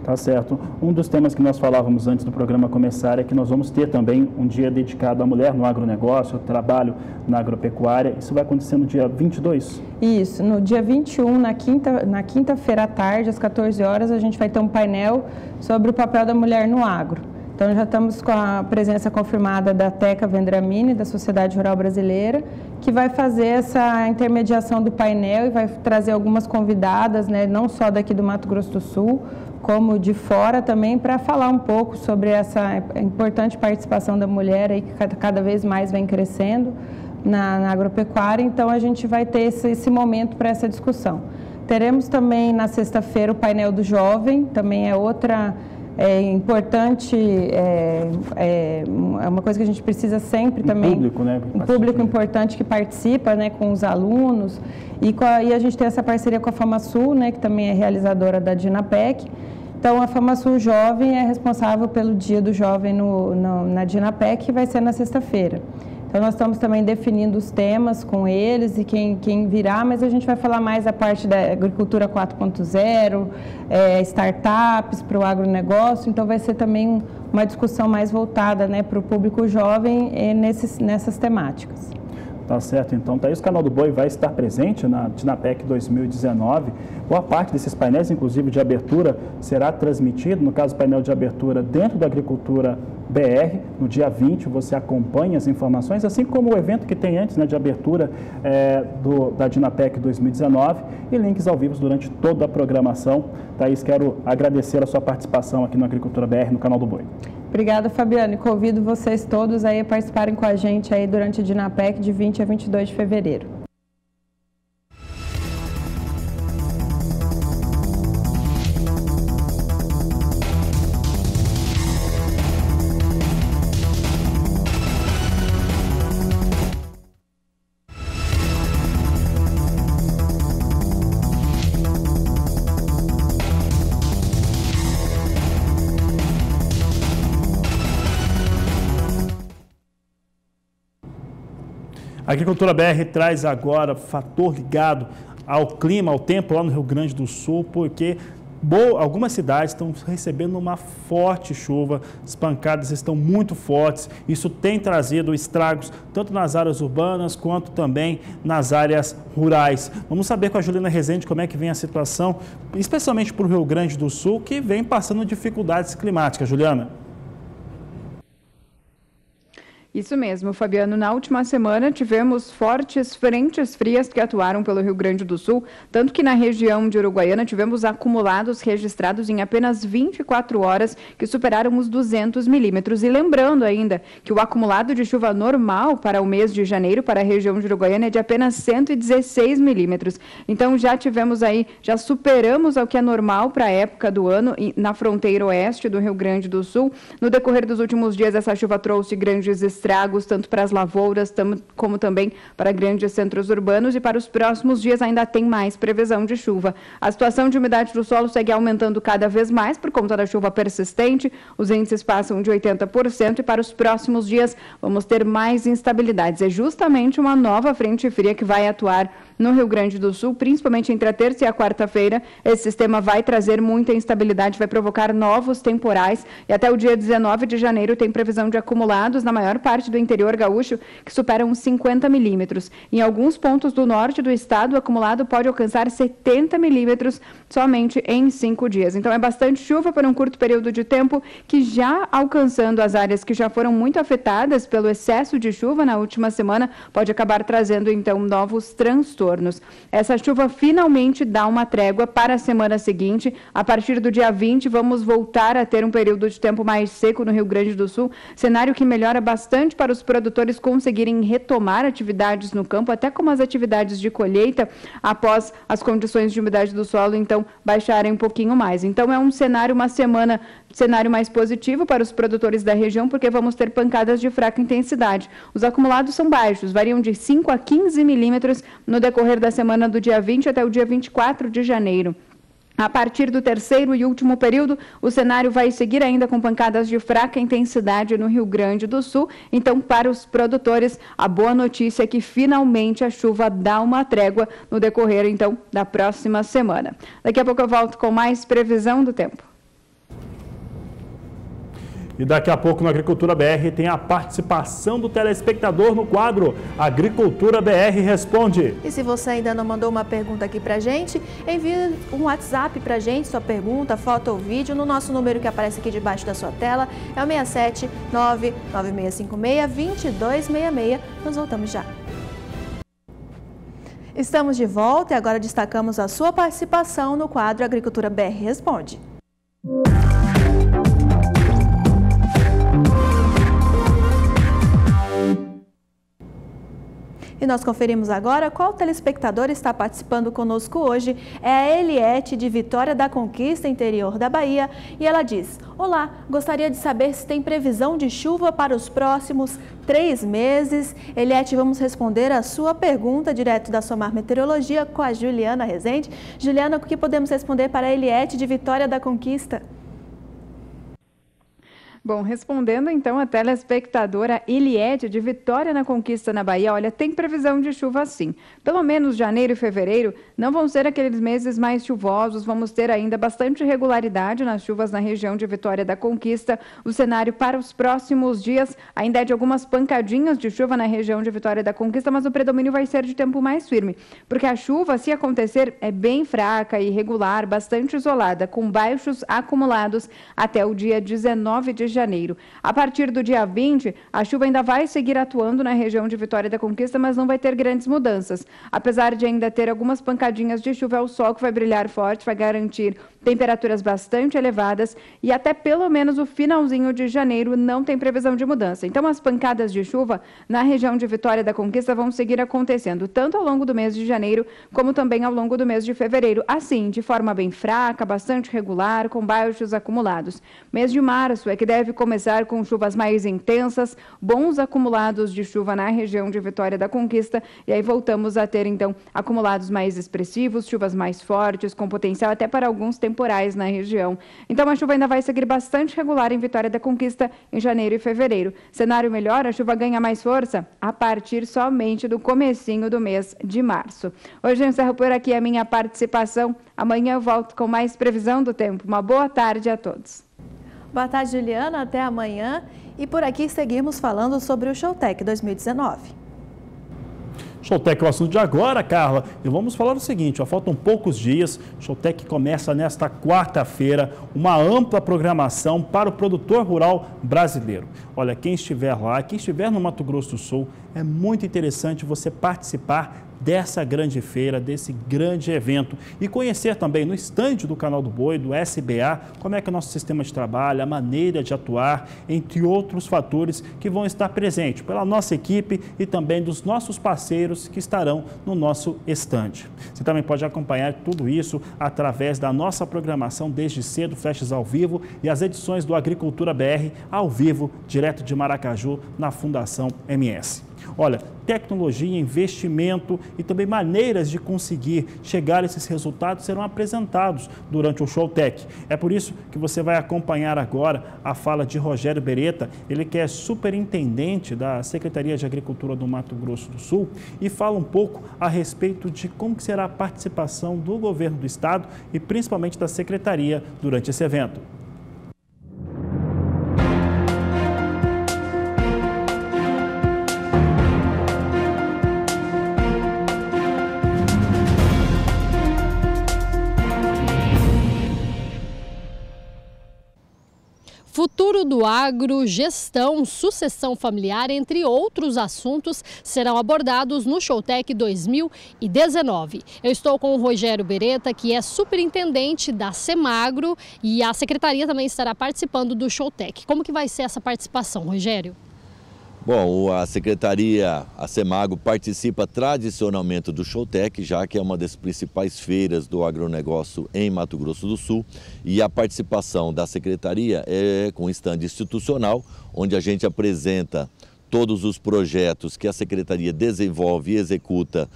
Tá certo. Um dos temas que nós falávamos antes do programa começar é que nós vamos ter também um dia dedicado à mulher no agronegócio, ao trabalho na agropecuária. Isso vai acontecer no dia 22? Isso, no dia 21, na quinta-feira à tarde, às 14 horas, a gente vai ter um painel sobre o papel da mulher no agro. Então, já estamos com a presença confirmada da Teca Vendramini, da Sociedade Rural Brasileira, que vai fazer essa intermediação do painel e vai trazer algumas convidadas, né, não só daqui do Mato Grosso do Sul, como de fora também, para falar um pouco sobre essa importante participação da mulher aí, que cada vez mais vem crescendo na agropecuária. Então, a gente vai ter esse momento para essa discussão. Teremos também na sexta-feira o painel do jovem, também é outra importante, é uma coisa que a gente precisa sempre também. Público, né? Um público importante que participa, né, com os alunos. E a gente tem essa parceria com a FamaSul, né, que também é realizadora da Dinapec. Então, a FamaSul Jovem é responsável pelo Dia do Jovem na Dinapec, que vai ser na sexta-feira. Então, nós estamos também definindo os temas com eles e quem virá, mas a gente vai falar mais da parte da agricultura 4.0, startups para o agronegócio, então vai ser também uma discussão mais voltada, né, para o público jovem nessas temáticas. Tá certo, então tá aí. O Canal do Boi vai estar presente na Dinapec 2019. Boa parte desses painéis, inclusive de abertura, será transmitido, no caso, o painel de abertura dentro da Agricultura BR, no dia 20, você acompanha as informações, assim como o evento que tem antes, né, de abertura da Dinapec 2019 e links ao vivo durante toda a programação. Thaís, quero agradecer a sua participação aqui no Agricultura BR, no Canal do Boi. Obrigada, Fabiano, e convido vocês todos aí a participarem com a gente aí durante a Dinapec de 20 a 22 de fevereiro. A Agricultura BR traz agora fator ligado ao clima, ao tempo lá no Rio Grande do Sul, porque algumas cidades estão recebendo uma forte chuva, as pancadas estão muito fortes, isso tem trazido estragos tanto nas áreas urbanas quanto também nas áreas rurais. Vamos saber com a Juliana Rezende como é que vem a situação, especialmente para o Rio Grande do Sul, que vem passando dificuldades climáticas. Juliana. Isso mesmo, Fabiano. Na última semana tivemos fortes frentes frias que atuaram pelo Rio Grande do Sul, tanto que na região de Uruguaiana tivemos acumulados registrados em apenas 24 horas que superaram os 200 milímetros. E lembrando ainda que o acumulado de chuva normal para o mês de janeiro para a região de Uruguaiana é de apenas 116 milímetros. Então já superamos ao que é normal para a época do ano na fronteira oeste do Rio Grande do Sul. No decorrer dos últimos dias, essa chuva trouxe grandes estragos, tanto para as lavouras, como também para grandes centros urbanos, e para os próximos dias ainda tem mais previsão de chuva. A situação de umidade do solo segue aumentando cada vez mais por conta da chuva persistente, os índices passam de 80% e para os próximos dias vamos ter mais instabilidades. É justamente uma nova frente fria que vai atuar no Rio Grande do Sul, principalmente entre a terça e a quarta-feira. Esse sistema vai trazer muita instabilidade, vai provocar novos temporais e até o dia 19 de janeiro tem previsão de acumulados na maior parte do interior gaúcho que superam os 50 milímetros. Em alguns pontos do norte do estado, o acumulado pode alcançar 70 milímetros somente em 5 dias. Então é bastante chuva por um curto período de tempo, que já alcançando as áreas que já foram muito afetadas pelo excesso de chuva na última semana, pode acabar trazendo então novos transtornos. Essa chuva finalmente dá uma trégua para a semana seguinte. A partir do dia 20, vamos voltar a ter um período de tempo mais seco no Rio Grande do Sul, cenário que melhora bastante para os produtores conseguirem retomar atividades no campo, até como as atividades de colheita, após as condições de umidade do solo, então, baixarem um pouquinho mais. Então, é um cenário, uma semana, cenário mais positivo para os produtores da região, porque vamos ter pancadas de fraca intensidade. Os acumulados são baixos, variam de 5 a 15 milímetros no decorrer da semana do dia 20 até o dia 24 de janeiro. A partir do terceiro e último período, o cenário vai seguir ainda com pancadas de fraca intensidade no Rio Grande do Sul. Então, para os produtores, a boa notícia é que finalmente a chuva dá uma trégua no decorrer, então, da próxima semana. Daqui a pouco eu volto com mais previsão do tempo. E daqui a pouco no Agricultura BR tem a participação do telespectador no quadro Agricultura BR Responde. E se você ainda não mandou uma pergunta aqui pra gente, envie um WhatsApp pra gente, sua pergunta, foto ou vídeo, no nosso número que aparece aqui debaixo da sua tela, é o 67996562266. Nós voltamos já. Estamos de volta e agora destacamos a sua participação no quadro Agricultura BR Responde. E nós conferimos agora qual telespectador está participando conosco hoje. É a Eliette, de Vitória da Conquista, interior da Bahia. E ela diz: olá, gostaria de saber se tem previsão de chuva para os próximos 3 meses. Eliette, vamos responder a sua pergunta direto da Somar Meteorologia com a Juliana Rezende. Juliana, o que podemos responder para a Eliette, de Vitória da Conquista? Bom, respondendo então a telespectadora Eliette, de Vitória na Conquista, na Bahia, olha, tem previsão de chuva sim. Pelo menos janeiro e fevereiro não vão ser aqueles meses mais chuvosos, vamos ter ainda bastante regularidade nas chuvas na região de Vitória da Conquista. O cenário para os próximos dias ainda é de algumas pancadinhas de chuva na região de Vitória da Conquista, mas o predomínio vai ser de tempo mais firme, porque a chuva, se acontecer, é bem fraca e irregular, bastante isolada, com baixos acumulados até o dia 19 de janeiro. A partir do dia 20, a chuva ainda vai seguir atuando na região de Vitória da Conquista, mas não vai ter grandes mudanças. Apesar de ainda ter algumas pancadinhas de chuva, é o sol que vai brilhar forte, vai garantir temperaturas bastante elevadas e até pelo menos o finalzinho de janeiro não tem previsão de mudança. Então, as pancadas de chuva na região de Vitória da Conquista vão seguir acontecendo, tanto ao longo do mês de janeiro, como também ao longo do mês de fevereiro. Assim, de forma bem fraca, bastante regular, com baixos acumulados. Mês de março é que deve começar com chuvas mais intensas, bons acumulados de chuva na região de Vitória da Conquista, e aí voltamos a ter, então, acumulados mais expressivos, chuvas mais fortes, com potencial até para alguns temporais na região. Então, a chuva ainda vai seguir bastante regular em Vitória da Conquista em janeiro e fevereiro. Cenário melhor, a chuva ganha mais força a partir somente do comecinho do mês de março. Hoje eu encerro por aqui a minha participação. Amanhã eu volto com mais previsão do tempo. Uma boa tarde a todos. Boa tarde, Juliana. Até amanhã. E por aqui seguimos falando sobre o Showtech 2019. Showtech é o assunto de agora, Carla. E vamos falar o seguinte, ó, faltam poucos dias. Showtech começa nesta quarta-feira uma ampla programação para o produtor rural brasileiro. Olha, quem estiver lá, quem estiver no Mato Grosso do Sul, é muito interessante você participar dessa grande feira, desse grande evento e conhecer também no estande do Canal do Boi, do SBA, como é que é o nosso sistema de trabalho, a maneira de atuar, entre outros fatores que vão estar presentes pela nossa equipe e também dos nossos parceiros que estarão no nosso estande. Você também pode acompanhar tudo isso através da nossa programação desde cedo, flashes ao vivo e as edições do Agricultura BR ao vivo, direto de Maracaju, na Fundação MS. Olha, tecnologia, investimento e também maneiras de conseguir chegar a esses resultados serão apresentados durante o Showtech. É por isso que você vai acompanhar agora a fala de Rogério Beretta, ele que é superintendente da Secretaria de Agricultura do Mato Grosso do Sul e fala um pouco a respeito de como que será a participação do governo do estado e principalmente da Secretaria durante esse evento. Futuro do agro, gestão, sucessão familiar, entre outros assuntos, serão abordados no Showtech 2019. Eu estou com o Rogério Beretta, que é superintendente da Semagro, e a secretaria também estará participando do Showtech. Como que vai ser essa participação, Rogério? Bom, a secretaria, a Semagro, participa tradicionalmente do Showtech, já que é uma das principais feiras do agronegócio em Mato Grosso do Sul. E a participação da secretaria é com estande institucional, onde a gente apresenta todos os projetos que a secretaria desenvolve e executa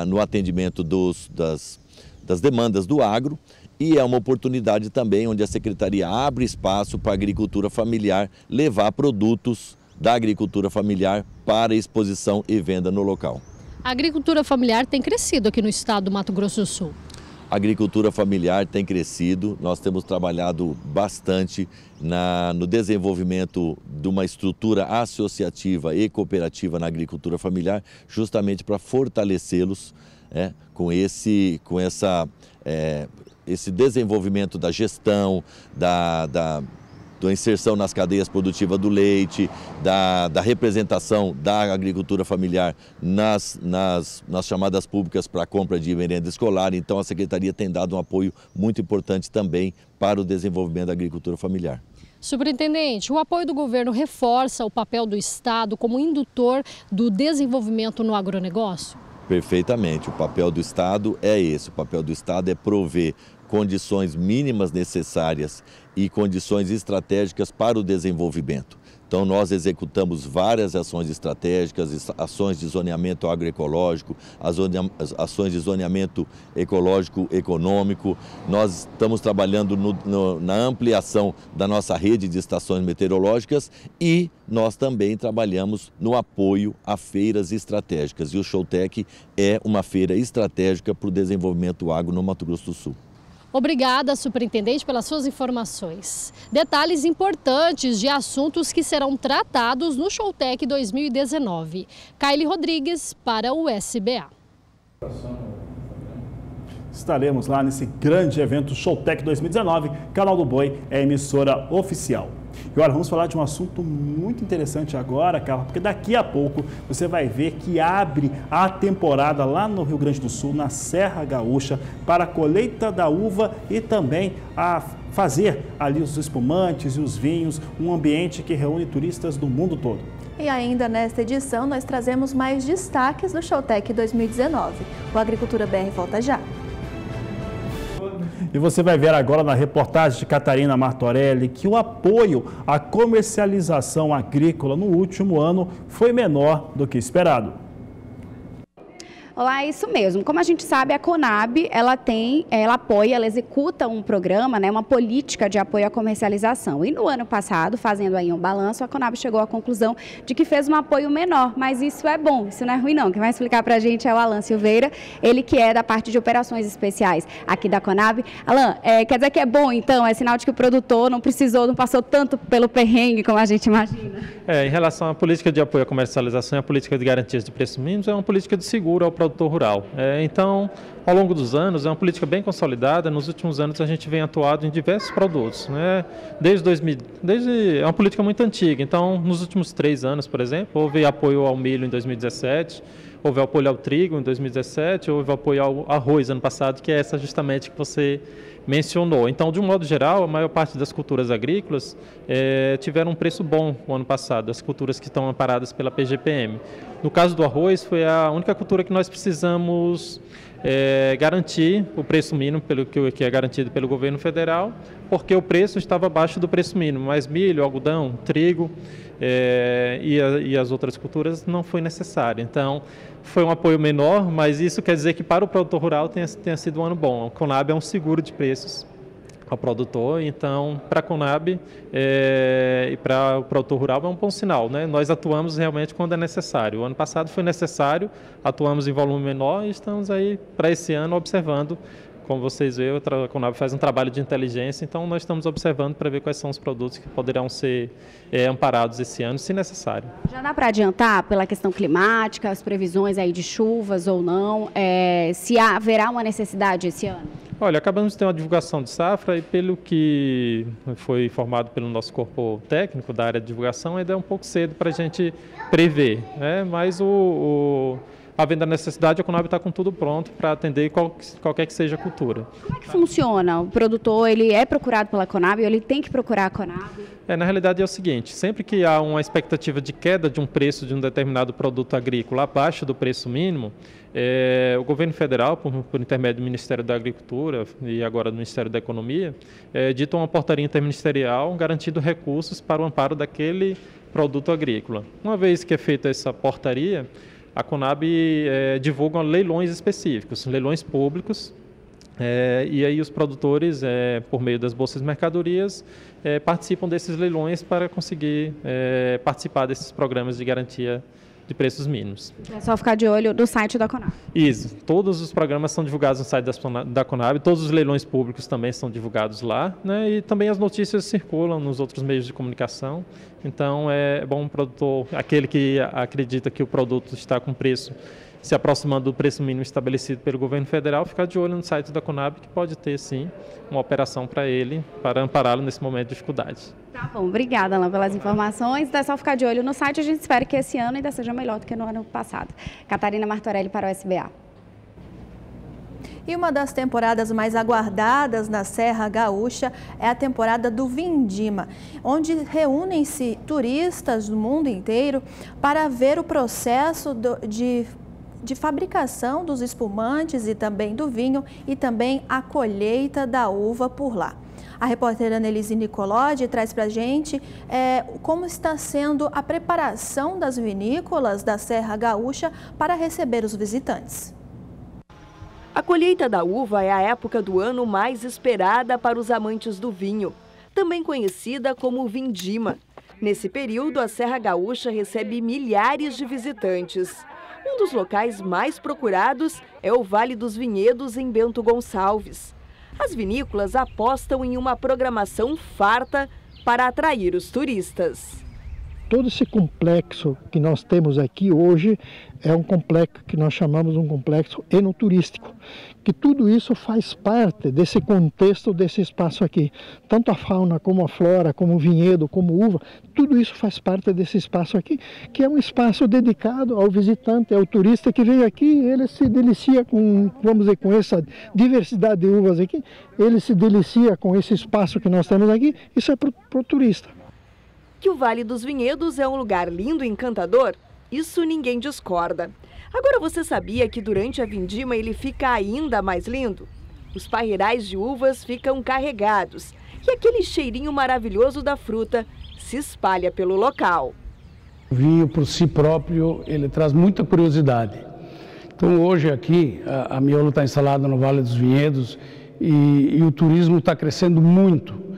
no atendimento das demandas do agro. e é uma oportunidade também onde a Secretaria abre espaço para a agricultura familiar levar produtos da agricultura familiar para exposição e venda no local. A agricultura familiar tem crescido aqui no estado do Mato Grosso do Sul. A agricultura familiar tem crescido, nós temos trabalhado bastante no desenvolvimento de uma estrutura associativa e cooperativa na agricultura familiar, justamente para fortalecê-los com esse desenvolvimento da gestão, da inserção nas cadeias produtivas do leite, da representação da agricultura familiar nas chamadas públicas para a compra de merenda escolar. Então a Secretaria tem dado um apoio muito importante também para o desenvolvimento da agricultura familiar. Superintendente, o apoio do governo reforça o papel do Estado como indutor do desenvolvimento no agronegócio? Perfeitamente, o papel do Estado é esse, o papel do Estado é prover condições mínimas necessárias e condições estratégicas para o desenvolvimento. Então nós executamos várias ações estratégicas, ações de zoneamento agroecológico, ações de zoneamento ecológico-econômico. Nós estamos trabalhando na ampliação da nossa rede de estações meteorológicas e nós também trabalhamos no apoio a feiras estratégicas. E o Showtech é uma feira estratégica para o desenvolvimento agro no Mato Grosso do Sul. Obrigada, superintendente, pelas suas informações. Detalhes importantes de assuntos que serão tratados no Showtech 2019. Kaile Rodrigues para o SBA. Estaremos lá nesse grande evento Showtech 2019. Canal do Boi é a emissora oficial. E olha, vamos falar de um assunto muito interessante agora, Carla, porque daqui a pouco você vai ver que abre a temporada lá no Rio Grande do Sul, na Serra Gaúcha, para a colheita da uva e também a fazer ali os espumantes e os vinhos, um ambiente que reúne turistas do mundo todo. E ainda nesta edição nós trazemos mais destaques do Showtech 2019. O Agricultura BR volta já. E você vai ver agora na reportagem de Catarina Martorelli que o apoio à comercialização agrícola no último ano foi menor do que esperado. Olá, é isso mesmo. Como a gente sabe, a Conab, ela apoia, ela executa um programa, uma política de apoio à comercialização. E no ano passado, fazendo aí um balanço, a Conab chegou à conclusão de que fez um apoio menor, mas isso é bom, isso não é ruim não. Quem vai explicar para a gente é o Alan Silveira, ele que é da parte de operações especiais aqui da Conab. Alan, quer dizer que é bom então, é sinal de que o produtor não passou tanto pelo perrengue como a gente imagina? Em relação à política de apoio à comercialização e à política de garantias de preços mínimos, é uma política de seguro ao produtor rural. Então, ao longo dos anos, é uma política bem consolidada. Nos últimos anos, a gente vem atuado em diversos produtos. É uma política muito antiga. Então, nos últimos 3 anos, por exemplo, houve apoio ao milho em 2017, houve apoio ao trigo em 2017, houve apoio ao arroz ano passado, que é essa justamente que você mencionou. Então, de um modo geral, a maior parte das culturas agrícolas tiveram um preço bom o ano passado, as culturas que estão amparadas pela PGPM. No caso do arroz, foi a única cultura que nós precisamos garantir o preço mínimo, que é garantido pelo governo federal, porque o preço estava abaixo do preço mínimo, mas milho, algodão, trigo e as outras culturas não foi necessário. Então, foi um apoio menor, mas isso quer dizer que para o produtor rural tenha sido um ano bom. A Conab é um seguro de preços ao produtor, então para a Conab e para o produtor rural é um bom sinal, Nós atuamos realmente quando é necessário. O ano passado foi necessário, atuamos em volume menor e estamos aí para esse ano observando. Como vocês veem, a Conab faz um trabalho de inteligência, então nós estamos observando para ver quais são os produtos que poderão ser amparados esse ano, se necessário. Já dá para adiantar pela questão climática, as previsões aí de chuvas ou não, se haverá uma necessidade esse ano? Olha, acabamos de ter uma divulgação de safra e pelo que foi informado pelo nosso corpo técnico da área de divulgação, ainda é um pouco cedo para a gente prever, mas havendo a necessidade, a Conab está com tudo pronto para atender qualquer que seja a cultura. Como é que funciona? O produtor, ele é procurado pela Conab ou ele tem que procurar a Conab? Na realidade é o seguinte, sempre que há uma expectativa de queda de um preço de um determinado produto agrícola abaixo do preço mínimo, o governo federal, por intermédio do Ministério da Agricultura e agora do Ministério da Economia, dita uma portaria interministerial garantindo recursos para o amparo daquele produto agrícola. Uma vez que é feita essa portaria, a Conab divulga leilões específicos, leilões públicos, E aí os produtores, por meio das bolsas de mercadorias, participam desses leilões para conseguir participar desses programas de garantia de preços mínimos. É só ficar de olho no site da Conab. Isso, todos os programas são divulgados no site da Conab, todos os leilões públicos também são divulgados lá, né? E também as notícias circulam nos outros meios de comunicação. Então é bom o produtor, aquele que acredita que o produto está com preço se aproximando do preço mínimo estabelecido pelo governo federal, ficar de olho no site da Conab, que pode ter, sim, uma operação para ele, para ampará-lo nesse momento de dificuldade. Tá bom, obrigada, Alan, pelas informações. É só ficar de olho no site, a gente espera que esse ano ainda seja melhor do que no ano passado. Catarina Martorelli para o SBA. E uma das temporadas mais aguardadas na Serra Gaúcha é a temporada do Vindima, onde reúnem-se turistas do mundo inteiro para ver o processo de fabricação dos espumantes e também do vinho e também a colheita da uva por lá. A repórter Annelise Nicolodi traz para a gente como está sendo a preparação das vinícolas da Serra Gaúcha para receber os visitantes. A colheita da uva é a época do ano mais esperada para os amantes do vinho, também conhecida como Vindima. Nesse período, a Serra Gaúcha recebe milhares de visitantes. Um dos locais mais procurados é o Vale dos Vinhedos, em Bento Gonçalves. As vinícolas apostam em uma programação farta para atrair os turistas. Todo esse complexo que nós temos aqui hoje é um complexo que nós chamamos de um complexo enoturístico, que tudo isso faz parte desse contexto desse espaço aqui. Tanto a fauna como a flora, como o vinhedo, como uva, tudo isso faz parte desse espaço aqui, que é um espaço dedicado ao visitante, ao turista que vem aqui, ele se delicia com, vamos dizer, com essa diversidade de uvas aqui, ele se delicia com esse espaço que nós temos aqui, isso é para o turista. Que o Vale dos Vinhedos é um lugar lindo e encantador, isso ninguém discorda. Agora, você sabia que durante a vindima ele fica ainda mais lindo? Os parreirais de uvas ficam carregados e aquele cheirinho maravilhoso da fruta se espalha pelo local. O vinho por si próprio, ele traz muita curiosidade. Então hoje aqui, a Miolo está instalada no Vale dos Vinhedos e o turismo está crescendo muito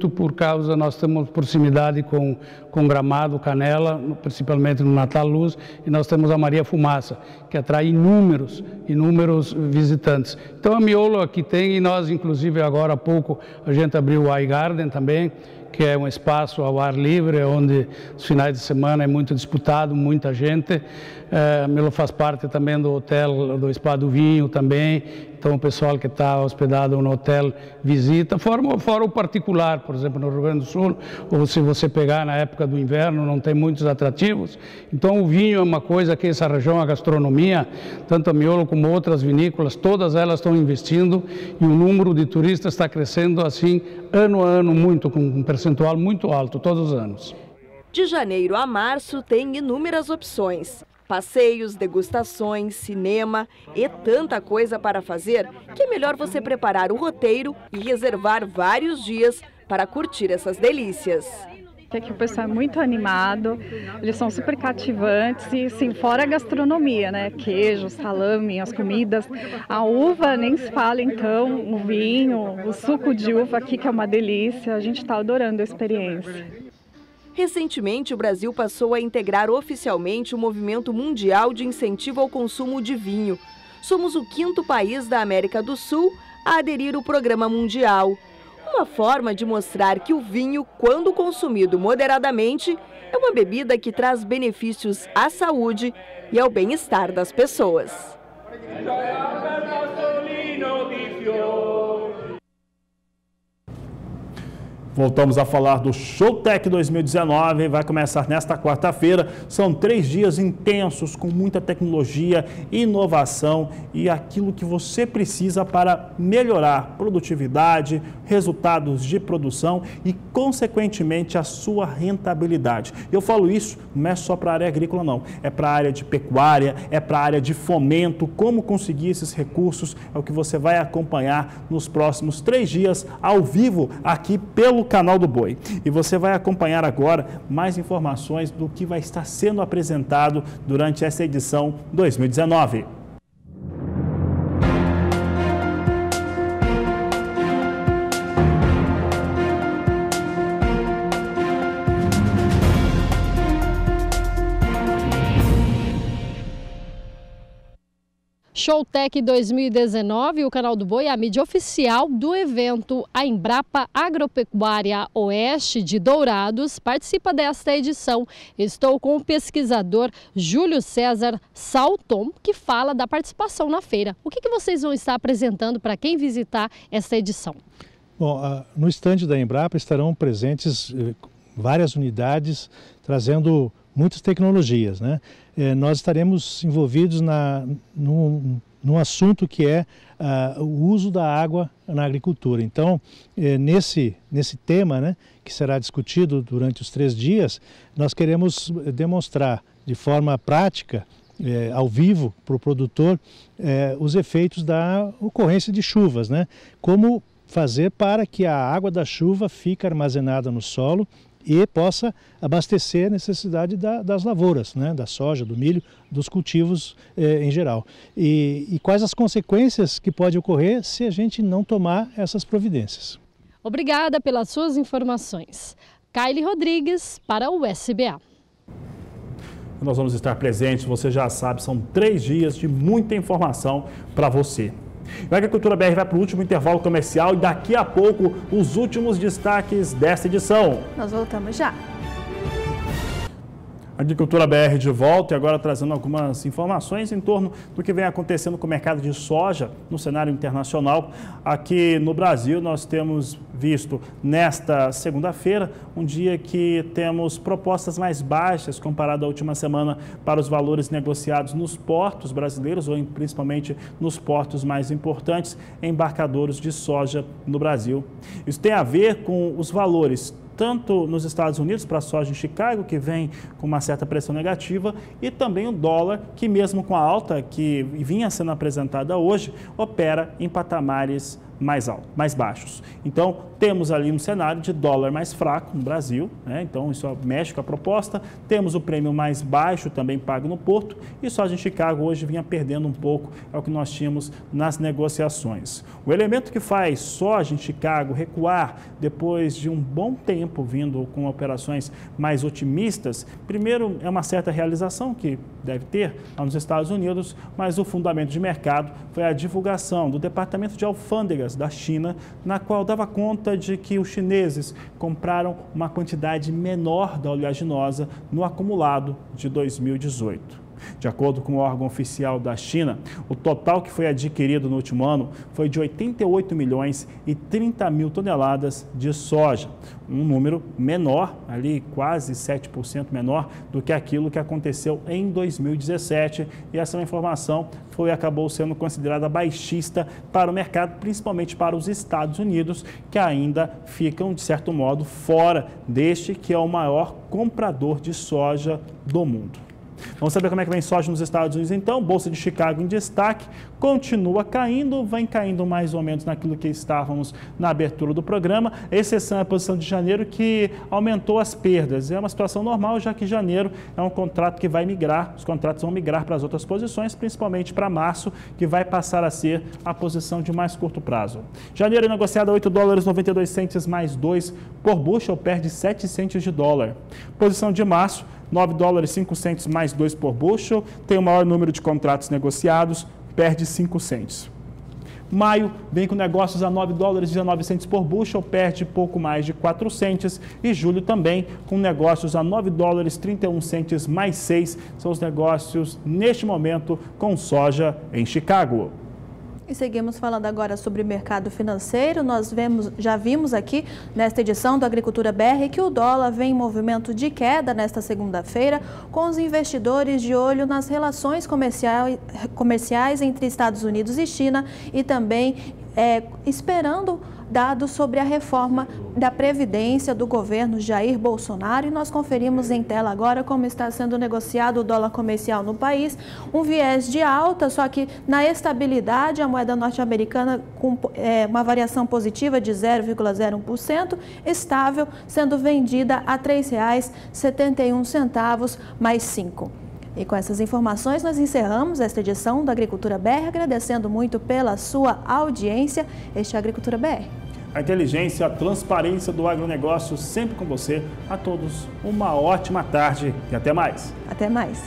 por causa, nós temos proximidade com Gramado, Canela, principalmente no Natal Luz, e nós temos a Maria Fumaça, que atrai inúmeros visitantes. Então a Miolo aqui tem, e nós inclusive agora há pouco a gente abriu o iGarden também, que é um espaço ao ar livre, onde os finais de semana é muito disputado, muita gente. A Miolo faz parte também do hotel, do Spa do Vinho também, então o pessoal que está hospedado no hotel visita, fora o particular, por exemplo, no Rio Grande do Sul, ou se você pegar na época do inverno, não tem muitos atrativos. Então o vinho é uma coisa que essa região, a gastronomia, tanto a Miolo como outras vinícolas, todas elas estão investindo e o número de turistas está crescendo assim, ano a ano, muito, com um percentual muito alto, todos os anos. De janeiro a março tem inúmeras opções. Passeios, degustações, cinema e tanta coisa para fazer que é melhor você preparar o roteiro e reservar vários dias para curtir essas delícias. Aqui o pessoal é muito animado, eles são super cativantes e sim, fora a gastronomia, né? Queijo, salame, as comidas, a uva nem se fala então, o vinho, o suco de uva aqui que é uma delícia, a gente está adorando a experiência. Recentemente, o Brasil passou a integrar oficialmente o movimento mundial de incentivo ao consumo de vinho. Somos o 5º país da América do Sul a aderir ao programa mundial. Uma forma de mostrar que o vinho, quando consumido moderadamente, é uma bebida que traz benefícios à saúde e ao bem-estar das pessoas. Voltamos a falar do Showtech 2019, vai começar nesta quarta-feira. São 3 dias intensos, com muita tecnologia, inovação e aquilo que você precisa para melhorar produtividade, resultados de produção e, consequentemente, a sua rentabilidade. Eu falo isso não é só para a área agrícola, não. É para a área de pecuária, é para a área de fomento, como conseguir esses recursos, é o que você vai acompanhar nos próximos 3 dias, ao vivo, aqui pelo canal do Boi. E você vai acompanhar agora mais informações do que vai estar sendo apresentado durante essa edição 2019. Showtech 2019, o Canal do Boi é a mídia oficial do evento. A Embrapa Agropecuária Oeste de Dourados participa desta edição. Estou com o pesquisador Júlio César Salton, que fala da participação na feira. O que vocês vão estar apresentando para quem visitar esta edição? Bom, no estande da Embrapa estarão presentes várias unidades trazendo muitas tecnologias, né? Nós estaremos envolvidos num assunto que é o uso da água na agricultura. Então, nesse tema, né, que será discutido durante os 3 dias, nós queremos demonstrar de forma prática, ao vivo, para o produtor, os efeitos da ocorrência de chuvas, né? Como fazer para que a água da chuva fique armazenada no solo e possa abastecer a necessidade das lavouras, né? Da soja, do milho, dos cultivos em geral. E quais as consequências que podem ocorrer se a gente não tomar essas providências. Obrigada pelas suas informações. Kylie Rodrigues para o SBA. Nós vamos estar presentes, você já sabe, são 3 dias de muita informação para você. O Agricultura BR vai para o último intervalo comercial e daqui a pouco os últimos destaques desta edição. Nós voltamos já. Agricultura BR de volta e agora trazendo algumas informações em torno do que vem acontecendo com o mercado de soja no cenário internacional. Aqui no Brasil nós temos visto nesta segunda-feira um dia que temos propostas mais baixas comparado à última semana para os valores negociados nos portos brasileiros ou principalmente nos portos mais importantes embarcadores de soja no Brasil. Isso tem a ver com os valores tanto nos Estados Unidos para a soja em Chicago, que vem com uma certa pressão negativa, e também o dólar, que mesmo com a alta que vinha sendo apresentada hoje, opera em patamares mais baixos. Então, temos ali um cenário de dólar mais fraco no Brasil, né? Então isso mexe com a proposta. Temos o prêmio mais baixo também pago no porto e soja em Chicago hoje vinha perdendo um pouco, é o que nós tínhamos nas negociações. O elemento que faz soja em Chicago recuar depois de um bom tempo vindo com operações mais otimistas, primeiro é uma certa realização que deve ter lá nos Estados Unidos, mas o fundamento de mercado foi a divulgação do Departamento de Alfândegas da China, na qual dava conta de que os chineses compraram uma quantidade menor da oleaginosa no acumulado de 2018. De acordo com o órgão oficial da China, o total que foi adquirido no último ano foi de 88 milhões e 30 mil toneladas de soja, um número menor, ali quase 7% menor do que aquilo que aconteceu em 2017, e essa informação acabou sendo considerada baixista para o mercado, principalmente para os Estados Unidos, que ainda ficam, de certo modo, fora deste que é o maior comprador de soja do mundo. Vamos saber como é que vem soja nos Estados Unidos então. Bolsa de Chicago em destaque, continua caindo, vem caindo mais ou menos naquilo que estávamos na abertura do programa, exceção a posição de janeiro que aumentou as perdas. É uma situação normal, já que janeiro é um contrato que vai migrar, os contratos vão migrar para as outras posições, principalmente para março, que vai passar a ser a posição de mais curto prazo. Janeiro é negociado a $8,92 mais 2 por bushel, perde 7 centes de dólar. Posição de março, $9,05 mais 2 por bushel, tem o maior número de contratos negociados, perde 5 centes. Maio vem com negócios a $9,19 por bushel, perde pouco mais de 4 centes. E julho também com negócios a $9,31 mais 6, são os negócios neste momento com soja em Chicago. E seguimos falando agora sobre mercado financeiro. Nós já vimos aqui nesta edição do Agricultura BR que o dólar vem em movimento de queda nesta segunda-feira, com os investidores de olho nas relações comerciais entre Estados Unidos e China e também esperando dados sobre a reforma da Previdência do governo Jair Bolsonaro. E nós conferimos em tela agora como está sendo negociado o dólar comercial no país. Um viés de alta, só que na estabilidade, a moeda norte-americana com uma variação positiva de 0,01%, estável, sendo vendida a R$ 3,71 mais 5. E com essas informações nós encerramos esta edição da Agricultura BR, agradecendo muito pela sua audiência. Este é a Agricultura BR. A inteligência, a transparência do agronegócio sempre com você. A todos uma ótima tarde e até mais. Até mais.